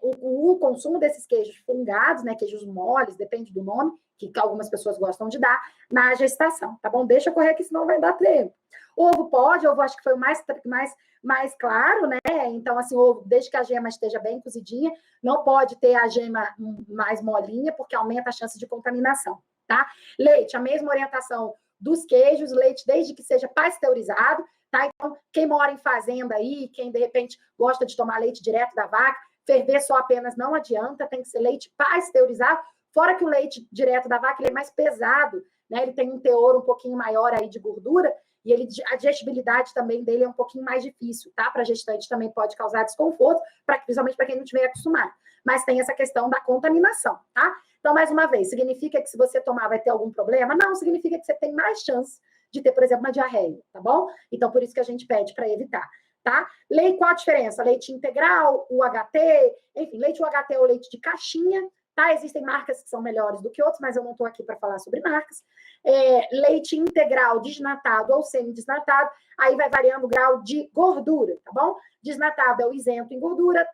o consumo desses queijos fungados, né, queijos moles, depende do nome, que algumas pessoas gostam de dar, na gestação, tá bom? Deixa eu correr aqui, senão vai dar tempo. Ovo pode, ovo acho que foi o mais claro, né? Então, assim, ovo, desde que a gema esteja bem cozidinha, não pode ter a gema mais molinha, porque aumenta a chance de contaminação, tá? Leite, a mesma orientação dos queijos, leite desde que seja pasteurizado, tá? Então, quem mora em fazenda aí, quem de repente gosta de tomar leite direto da vaca, ferver só apenas não adianta, tem que ser leite pasteurizado, fora que o leite direto da vaca ele é mais pesado, né? Ele tem um teor um pouquinho maior aí de gordura, e a digestibilidade também dele é um pouquinho mais difícil, tá? Para gestante também pode causar desconforto, principalmente para quem não estiver acostumado. Mas tem essa questão da contaminação, tá? Então, mais uma vez, significa que se você tomar vai ter algum problema? Não, significa que você tem mais chance de ter, por exemplo, uma diarreia, tá bom? Então, por isso que a gente pede para evitar, tá? Qual a diferença? Leite integral, UHT, enfim, leite UHT ou leite de caixinha, tá? Existem marcas que são melhores do que outras, mas eu não estou aqui para falar sobre marcas. Leite integral, desnatado ou semi-desnatado, aí vai variando o grau de gordura, tá bom? Desnatado é o isento em gordura,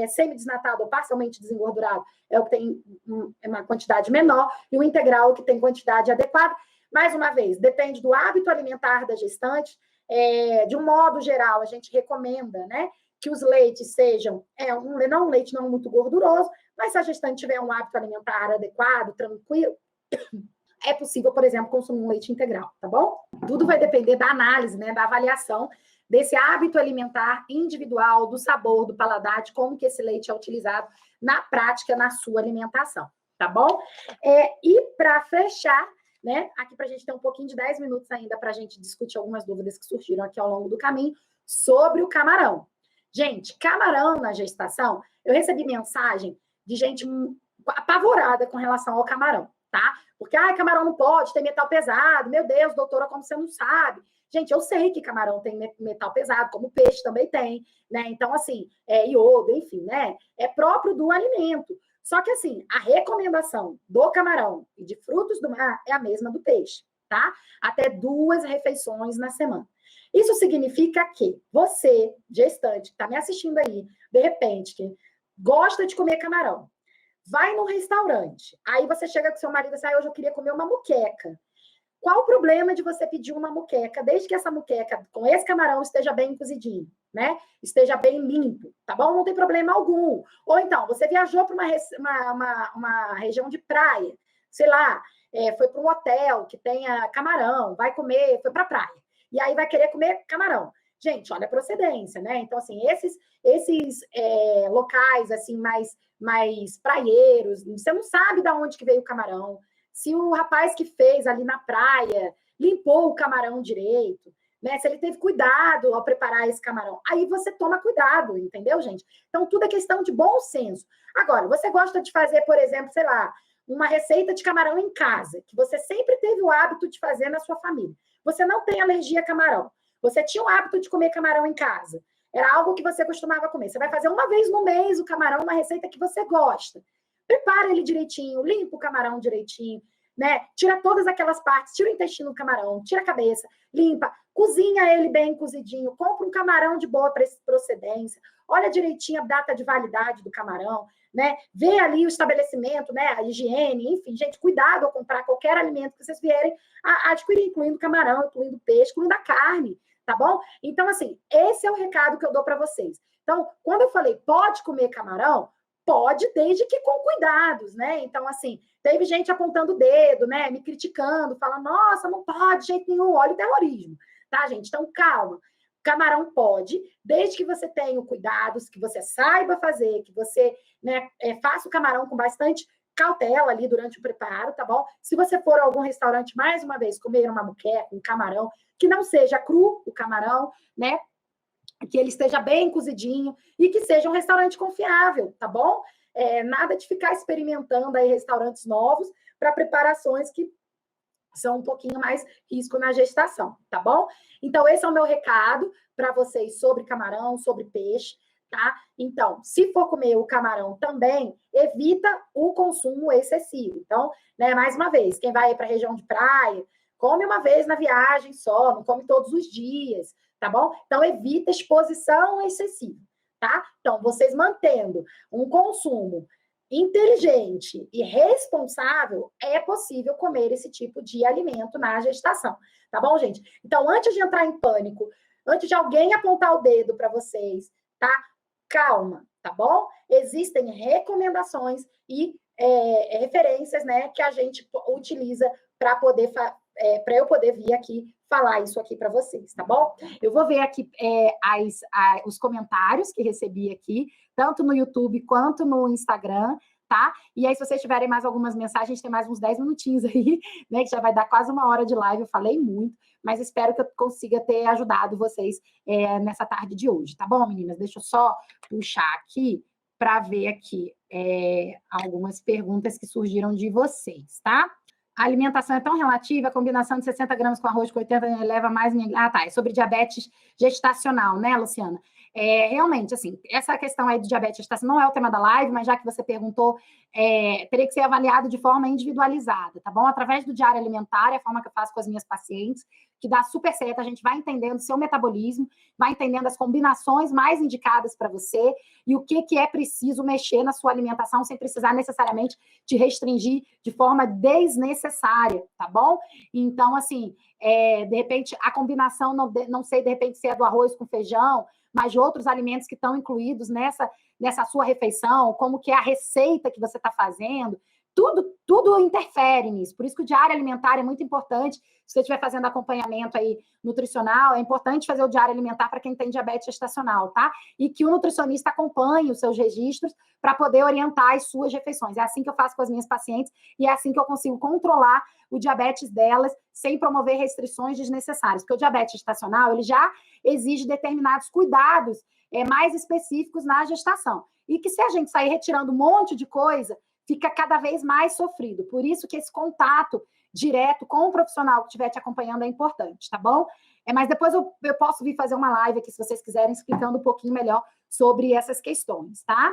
semi-desnatado ou parcialmente desengordurado é o que tem uma quantidade menor, e o integral que tem quantidade adequada. Mais uma vez, depende do hábito alimentar da gestante. De um modo geral, a gente recomenda, né, que os leites sejam, não um leite não muito gorduroso, mas se a gestante tiver um hábito alimentar adequado, tranquilo, é possível, por exemplo, consumir um leite integral, tá bom? Tudo vai depender da análise, né, da avaliação desse hábito alimentar individual, do sabor, do paladar, de como que esse leite é utilizado na prática, na sua alimentação, tá bom? E para fechar, né, aqui para a gente ter um pouquinho de 10 minutos ainda para a gente discutir algumas dúvidas que surgiram aqui ao longo do caminho sobre o camarão. Gente, camarão na gestação, eu recebi mensagem de gente apavorada com relação ao camarão, tá? Porque, camarão não pode, tem metal pesado. Meu Deus, doutora, como você não sabe? Gente, eu sei que camarão tem metal pesado, como peixe também tem, né? Então, assim, iodo, enfim, né? É próprio do alimento. Só que, assim, a recomendação do camarão e de frutos do mar é a mesma do peixe, tá? Até 2 refeições na semana. Isso significa que você, gestante, que está me assistindo aí, de repente, que gosta de comer camarão, vai num restaurante, aí você chega com seu marido e diz, hoje eu queria comer uma moqueca. Qual o problema de você pedir uma moqueca, desde que essa moqueca com esse camarão esteja bem cozidinho, né? Esteja bem limpo, tá bom? Não tem problema algum. Ou então, você viajou para uma região de praia, sei lá, foi para um hotel que tenha camarão, vai comer, foi para a praia. E aí vai querer comer camarão. Gente, olha a procedência, né? Então, assim, esses locais, assim, mais praieiros, você não sabe de onde que veio o camarão, se o rapaz que fez ali na praia limpou o camarão direito, né? Se ele teve cuidado ao preparar esse camarão. Aí você toma cuidado, entendeu, gente? Então, tudo é questão de bom senso. Agora, você gosta de fazer, por exemplo, sei lá, uma receita de camarão em casa, que você sempre teve o hábito de fazer na sua família. Você não tem alergia a camarão. Você tinha o hábito de comer camarão em casa. Era algo que você costumava comer. Você vai fazer uma vez no mês o camarão, uma receita que você gosta. Prepara ele direitinho, limpa o camarão direitinho, né? Tira todas aquelas partes, tira o intestino do camarão, tira a cabeça, limpa, cozinha ele bem cozidinho, compra um camarão de boa procedência, olha direitinho a data de validade do camarão, né? Vê ali o estabelecimento, né? A higiene, enfim, gente, cuidado ao comprar qualquer alimento que vocês vierem a adquirir, incluindo camarão, incluindo peixe, incluindo a carne, tá bom? Então, assim, esse é o recado que eu dou para vocês. Então, quando eu falei pode comer camarão, pode, desde que com cuidados, né? Então, assim, teve gente apontando o dedo, né? Me criticando, falando, nossa, não pode de jeito nenhum, olha o terrorismo, tá, gente? Então, calma. Camarão pode, desde que você tenha cuidados, que você saiba fazer, que você, né, faça o camarão com bastante cautela ali durante o preparo, tá bom? Se você for a algum restaurante, mais uma vez, comer uma moqueca, um camarão, que não seja cru o camarão, né? Que ele esteja bem cozidinho e que seja um restaurante confiável, tá bom? Nada de ficar experimentando aí restaurantes novos para preparações que são um pouquinho mais risco na gestação, tá bom? Então, esse é o meu recado para vocês sobre camarão, sobre peixe, tá? Então, se for comer o camarão também, evita o consumo excessivo. Então, né, mais uma vez, quem vai para a região de praia, come uma vez na viagem só, não come todos os dias, tá bom? Então, evita exposição excessiva, tá? Então, vocês mantendo um consumo inteligente e responsável, é possível comer esse tipo de alimento na gestação, tá bom, gente? Então, antes de entrar em pânico, antes de alguém apontar o dedo para vocês, tá? Calma, tá bom? Existem recomendações e referências, né, que a gente utiliza para poder para eu poder vir aqui falar isso aqui para vocês, tá bom? Eu vou ver aqui os comentários que recebi aqui, tanto no YouTube quanto no Instagram, tá? E aí, se vocês tiverem mais algumas mensagens, tem mais uns 10 minutinhos aí, né? Que já vai dar quase 1 hora de live, eu falei muito, mas espero que eu consiga ter ajudado vocês nessa tarde de hoje, tá bom, meninas? Deixa eu só puxar aqui para ver aqui algumas perguntas que surgiram de vocês, tá? A alimentação é tão relativa, a combinação de 60 gramas com arroz com 80 eleva mais... tá, é sobre diabetes gestacional, né, Luciana? Realmente, assim, essa questão aí do diabetes gestacional não é o tema da live, mas já que você perguntou, teria que ser avaliado de forma individualizada, tá bom? Através do diário alimentar, é a forma que eu faço com as minhas pacientes, que dá super certo, a gente vai entendendo o seu metabolismo, vai entendendo as combinações mais indicadas para você e o que é preciso mexer na sua alimentação sem precisar necessariamente te restringir de forma desnecessária, tá bom? Então, assim, de repente, a combinação, não sei, de repente, se é do arroz com feijão, mas de outros alimentos que estão incluídos nessa sua refeição, como que é a receita que você está fazendo, tudo interfere nisso. Por isso que o diário alimentar é muito importante. Se você estiver fazendo acompanhamento aí nutricional, é importante fazer o diário alimentar para quem tem diabetes gestacional, tá? E que o nutricionista acompanhe os seus registros para poder orientar as suas refeições. É assim que eu faço com as minhas pacientes e é assim que eu consigo controlar o diabetes delas sem promover restrições desnecessárias. Porque o diabetes gestacional, ele já exige determinados cuidados mais específicos na gestação. E que se a gente sair retirando um monte de coisa, fica cada vez mais sofrido. Por isso que esse contato direto com o profissional que estiver te acompanhando é importante, tá bom? Mas depois eu posso vir fazer uma live aqui, se vocês quiserem, explicando um pouquinho melhor sobre essas questões, tá?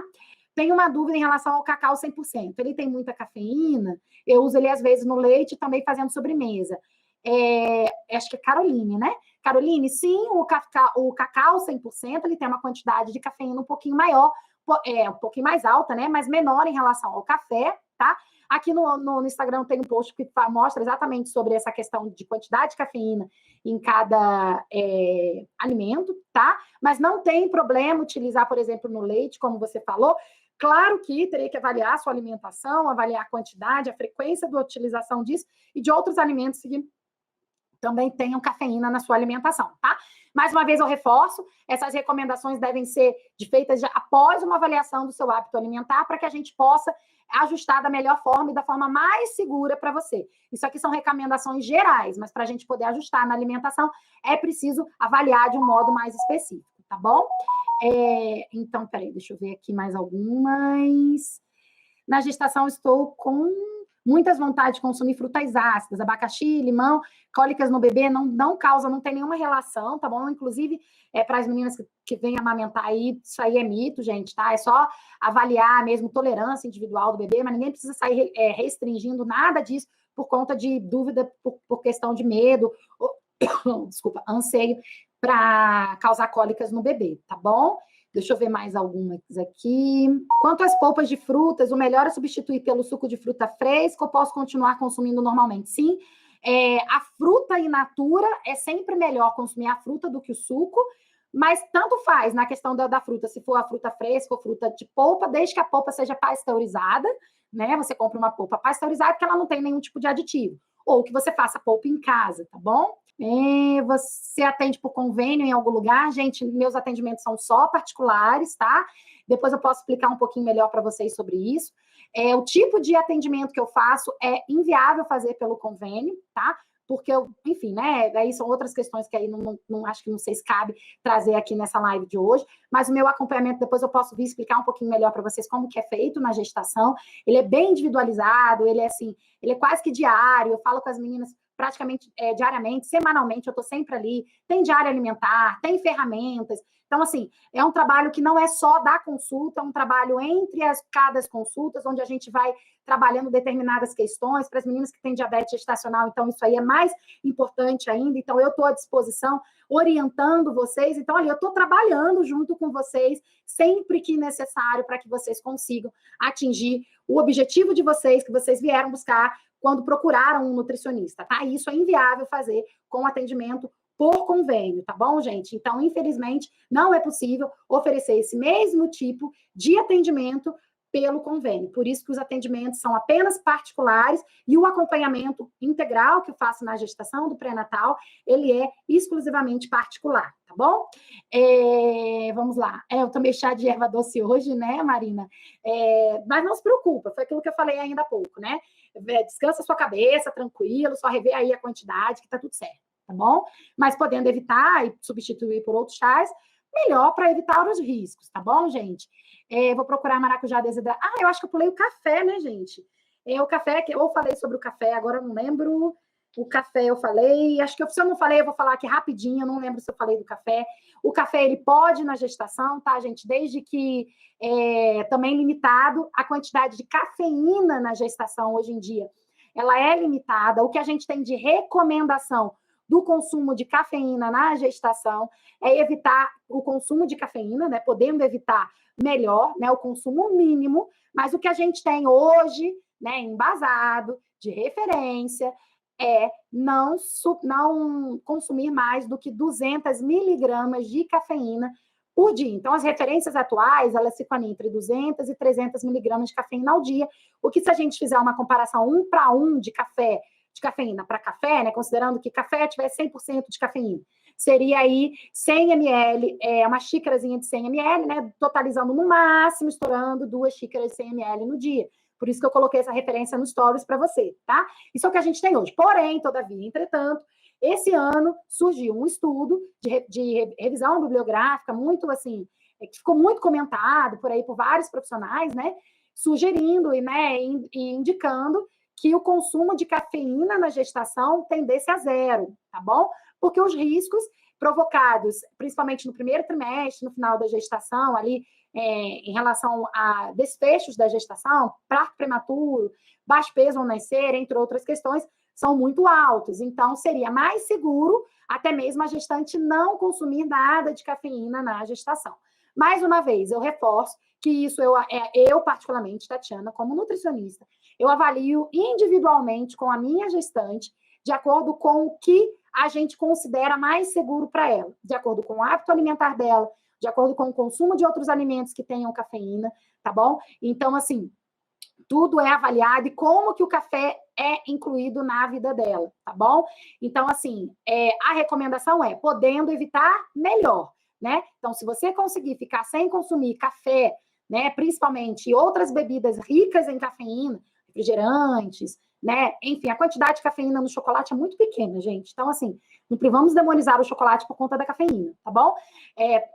Tenho uma dúvida em relação ao cacau 100%. Ele tem muita cafeína, eu uso ele às vezes no leite, também fazendo sobremesa. Acho que é Caroline, né? Caroline, sim, o cacau 100%, ele tem uma quantidade de cafeína um pouquinho maior, um pouquinho mais alta, né? Mas menor em relação ao café, tá? Aqui no Instagram tem um post que mostra exatamente sobre essa questão de quantidade de cafeína em cada alimento, tá? Mas não tem problema utilizar, por exemplo, no leite, como você falou. Claro que teria que avaliar a sua alimentação, avaliar a quantidade, a frequência da utilização disso e de outros alimentos que também tenham cafeína na sua alimentação, tá? Mais uma vez eu reforço, essas recomendações devem ser feitas após uma avaliação do seu hábito alimentar para que a gente possa ajustar da melhor forma e da forma mais segura para você. Isso aqui são recomendações gerais, mas para a gente poder ajustar na alimentação é preciso avaliar de um modo mais específico, tá bom? Então, peraí, deixa eu ver aqui mais algumas. Na gestação estou com muitas vontades de consumir frutas ácidas, abacaxi, limão, cólicas no bebê não causa, não tem nenhuma relação, tá bom? Inclusive, para as meninas que vêm amamentar aí, isso aí é mito, gente, tá? É só avaliar mesmo tolerância individual do bebê, mas ninguém precisa sair restringindo nada disso por conta de dúvida, por questão de medo, desculpa, anseio para causar cólicas no bebê, tá bom? Deixa eu ver mais algumas aqui. Quanto às polpas de frutas, o melhor é substituir pelo suco de fruta fresca ou posso continuar consumindo normalmente? Sim, a fruta in natura é sempre melhor consumir a fruta do que o suco, mas tanto faz na questão da fruta, se for a fruta fresca ou fruta de polpa, desde que a polpa seja pasteurizada, né? Você compra uma polpa pasteurizada que ela não tem nenhum tipo de aditivo. Ou que você faça polpa em casa, tá bom? Você atende por convênio em algum lugar? Gente, meus atendimentos são só particulares, tá? Depois eu posso explicar um pouquinho melhor para vocês sobre isso. O tipo de atendimento que eu faço é inviável fazer pelo convênio, tá? Porque, enfim, né? Aí são outras questões que aí não acho que não sei se cabe trazer aqui nessa live de hoje, mas o meu acompanhamento, depois eu posso vir explicar um pouquinho melhor para vocês como que é feito na gestação. Ele é bem individualizado, ele é quase que diário, eu falo com as meninas praticamente diariamente, semanalmente, eu estou sempre ali, tem diário alimentar, tem ferramentas. Então, assim, é um trabalho que não é só da consulta, é um trabalho entre cada consultas, onde a gente vai trabalhando determinadas questões para as meninas que têm diabetes gestacional, então isso aí é mais importante ainda. Então, eu estou à disposição, orientando vocês. Então, ali, eu estou trabalhando junto com vocês, sempre que necessário, para que vocês consigam atingir o objetivo de vocês, que vocês vieram buscar quando procuraram um nutricionista, tá? Isso é inviável fazer com atendimento por convênio, tá bom, gente? Então, infelizmente, não é possível oferecer esse mesmo tipo de atendimento pelo convênio. Por isso que os atendimentos são apenas particulares e o acompanhamento integral que eu faço na gestação do pré-natal, ele é exclusivamente particular, tá bom? Vamos lá. Eu tomei chá de erva doce hoje, né, Marina? Mas não se preocupa, foi aquilo que eu falei ainda há pouco, né? Descansa a sua cabeça, tranquilo, só rever aí a quantidade, que tá tudo certo, tá bom? Mas podendo evitar e substituir por outros chás, melhor para evitar os riscos, tá bom, gente? Vou procurar maracujá desidratado. Eu acho que eu pulei o café, né, gente? O café, que eu falei sobre o café, agora eu não lembro. O café eu falei, acho que se eu não falei, eu vou falar aqui rapidinho, eu não lembro se eu falei do café. O café, ele pode na gestação, tá, gente? Desde que também limitado, a quantidade de cafeína na gestação hoje em dia, ela é limitada. O que a gente tem de recomendação do consumo de cafeína na gestação é evitar o consumo de cafeína, né? Podendo evitar melhor, né? O consumo mínimo, mas o que a gente tem hoje, né, embasado, de referência, é não consumir mais do que 200 miligramas de cafeína por dia. Então, as referências atuais, elas ficam entre 200 e 300 miligramas de cafeína ao dia, o que se a gente fizer uma comparação 1 para 1 de cafeína para café, né, considerando que café tiver 100% de cafeína, seria aí 100 ml, uma xícarazinha de 100 ml, né, totalizando no máximo, estourando 2 xícaras de 100 ml no dia. Por isso que eu coloquei essa referência nos stories para você, tá? Isso é o que a gente tem hoje. Porém, todavia, entretanto, esse ano surgiu um estudo de revisão bibliográfica muito assim, que ficou muito comentado por aí por vários profissionais, né? Sugerindo e indicando que o consumo de cafeína na gestação tendesse a zero, tá bom? Porque os riscos provocados, principalmente no primeiro trimestre, no final da gestação, ali, em relação a desfechos da gestação, parto prematuro, baixo peso ao nascer, entre outras questões, são muito altos. Então, seria mais seguro até mesmo a gestante não consumir nada de cafeína na gestação. Mais uma vez, eu reforço que isso eu particularmente, Tatiana, como nutricionista, eu avalio individualmente com a minha gestante, de acordo com o que a gente considera mais seguro para ela, de acordo com o hábito alimentar dela, de acordo com o consumo de outros alimentos que tenham cafeína, tá bom? Então, assim, tudo é avaliado e como que o café é incluído na vida dela, tá bom? Então, assim, a recomendação é, podendo evitar, melhor, né? Então, se você conseguir ficar sem consumir café, né, principalmente outras bebidas ricas em cafeína, refrigerantes, né? Enfim, a quantidade de cafeína no chocolate é muito pequena, gente. Então, assim, não vamos demonizar o chocolate por conta da cafeína, tá bom?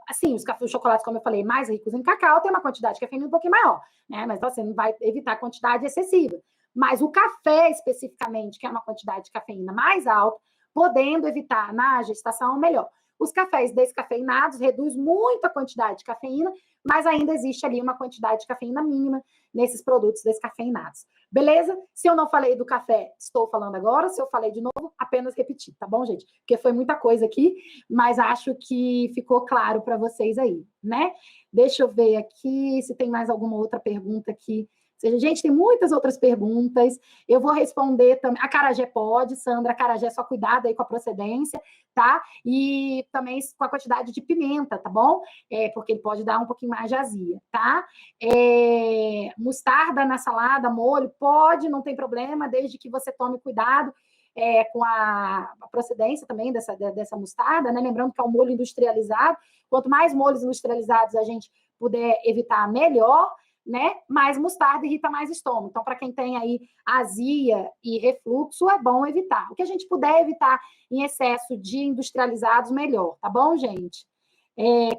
Assim, os chocolates, como eu falei, mais ricos em cacau, tem uma quantidade de cafeína um pouquinho maior, né? Mas você não vai evitar a quantidade excessiva. Mas o café, especificamente, que é uma quantidade de cafeína mais alta, podendo evitar na gestação, melhor. Os cafés descafeinados reduz muito a quantidade de cafeína, mas ainda existe ali uma quantidade de cafeína mínima nesses produtos descafeinados. Beleza? Se eu não falei do café, estou falando agora. Se eu falei de novo, apenas repetir, tá bom, gente? Porque foi muita coisa aqui, mas acho que ficou claro para vocês aí, né? Deixa eu ver aqui se tem mais alguma outra pergunta aqui. Gente, tem muitas outras perguntas. Eu vou responder também. A acarajé pode, Sandra. Acarajé, só cuidado aí com a procedência, tá? E também com a quantidade de pimenta, tá bom? Porque ele pode dar um pouquinho mais de azia, tá? Mostarda na salada, molho, pode, não tem problema, desde que você tome cuidado com a procedência também dessa mostarda, né? Lembrando que é um molho industrializado. Quanto mais molhos industrializados a gente puder evitar, melhor, né? Mas mostarda irrita mais o estômago. Então, para quem tem aí azia e refluxo, é bom evitar. O que a gente puder evitar em excesso de industrializados, melhor, tá bom, gente?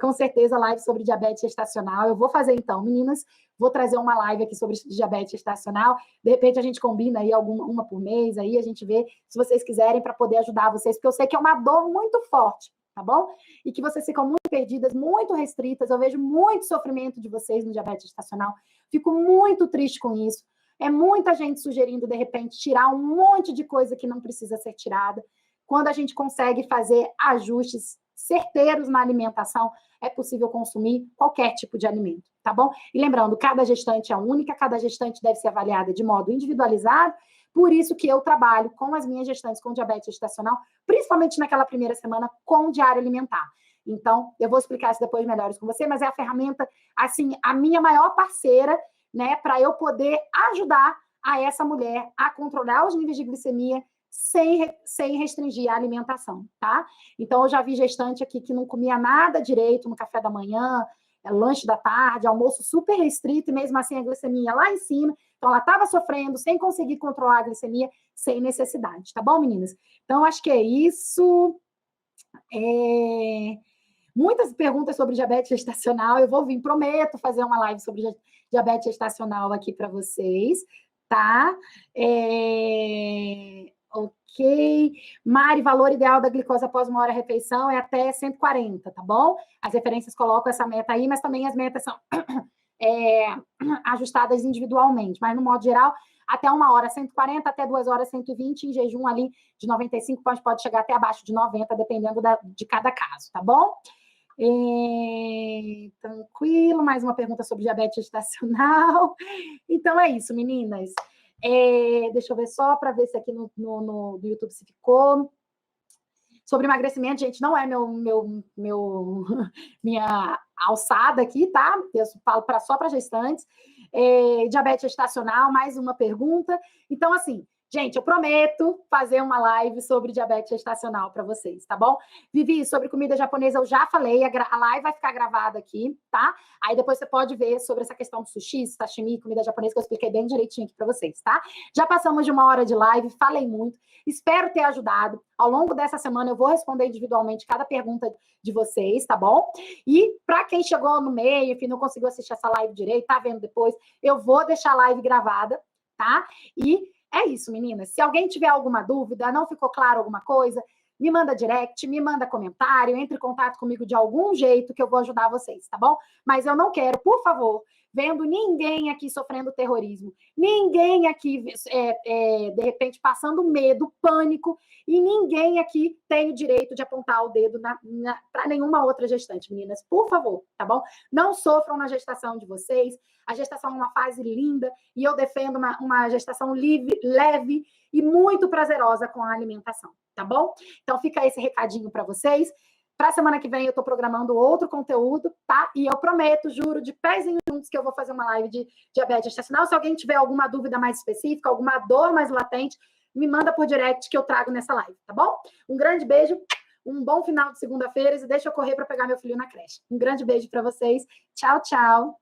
Com certeza, live sobre diabetes gestacional. Eu vou fazer então, meninas, vou trazer uma live aqui sobre diabetes gestacional. De repente, a gente combina aí uma por mês, aí a gente vê se vocês quiserem para poder ajudar vocês, porque eu sei que é uma dor muito forte, tá bom? E que vocês ficam muito perdidas, muito restritas. Eu vejo muito sofrimento de vocês no diabetes gestacional. Fico muito triste com isso. É muita gente sugerindo, de repente, tirar um monte de coisa que não precisa ser tirada. Quando a gente consegue fazer ajustes certeiros na alimentação, é possível consumir qualquer tipo de alimento, tá bom? E lembrando, cada gestante é única, cada gestante deve ser avaliada de modo individualizado, por isso que eu trabalho com as minhas gestantes com diabetes gestacional, principalmente naquela primeira semana, com diário alimentar. Então, eu vou explicar isso depois melhores com você, mas é a ferramenta, assim, a minha maior parceira, né, para eu poder ajudar a essa mulher a controlar os níveis de glicemia sem restringir a alimentação, tá? Então, eu já vi gestante aqui que não comia nada direito no café da manhã, lanche da tarde, almoço super restrito, e mesmo assim a glicemia lá em cima. Então, ela estava sofrendo sem conseguir controlar a glicemia, sem necessidade, tá bom, meninas? Então, acho que é isso. Muitas perguntas sobre diabetes gestacional. Eu vou vir, prometo fazer uma live sobre diabetes gestacional aqui para vocês, tá? Ok. Mari, valor ideal da glicose após uma hora de refeição é até 140, tá bom? As referências colocam essa meta aí, mas também as metas são ajustadas individualmente. Mas, no modo geral, até uma hora 140, até 2 horas 120, em jejum ali de 95, pode chegar até abaixo de 90, dependendo de cada caso, tá bom? Tranquilo, mais uma pergunta sobre diabetes gestacional. Então, é isso, meninas. Deixa eu ver só para ver se aqui no YouTube se ficou. Sobre emagrecimento, gente, não é minha alçada aqui, tá? Eu falo só para gestantes. Diabetes gestacional, mais uma pergunta. Então, assim, gente, eu prometo fazer uma live sobre diabetes gestacional para vocês, tá bom? Vivi, sobre comida japonesa eu já falei, a live vai ficar gravada aqui, tá? Aí depois você pode ver sobre essa questão do sushi, sashimi, comida japonesa, que eu expliquei bem direitinho aqui para vocês, tá? Já passamos de 1 hora de live, falei muito, espero ter ajudado. Ao longo dessa semana eu vou responder individualmente cada pergunta de vocês, tá bom? E para quem chegou no meio, enfim, não conseguiu assistir essa live direito, tá vendo depois, eu vou deixar a live gravada, tá? E é isso, meninas. Se alguém tiver alguma dúvida, não ficou claro alguma coisa, me manda direct, me manda comentário, entre em contato comigo de algum jeito que eu vou ajudar vocês, tá bom? Mas eu não quero, por favor, vendo ninguém aqui sofrendo terrorismo, ninguém aqui, de repente, passando medo, pânico, e ninguém aqui tem o direito de apontar o dedo para nenhuma outra gestante, meninas. Por favor, tá bom? Não sofram na gestação de vocês. A gestação é uma fase linda e eu defendo uma gestação leve e muito prazerosa com a alimentação, tá bom? Então fica esse recadinho para vocês. Para a semana que vem eu estou programando outro conteúdo, tá? E eu prometo, juro, de pezinho juntos, que eu vou fazer uma live de diabetes gestacional. Se alguém tiver alguma dúvida mais específica, alguma dor mais latente, me manda por direct que eu trago nessa live, tá bom? Um grande beijo, um bom final de segunda-feira e deixa eu correr para pegar meu filho na creche. Um grande beijo para vocês. Tchau, tchau.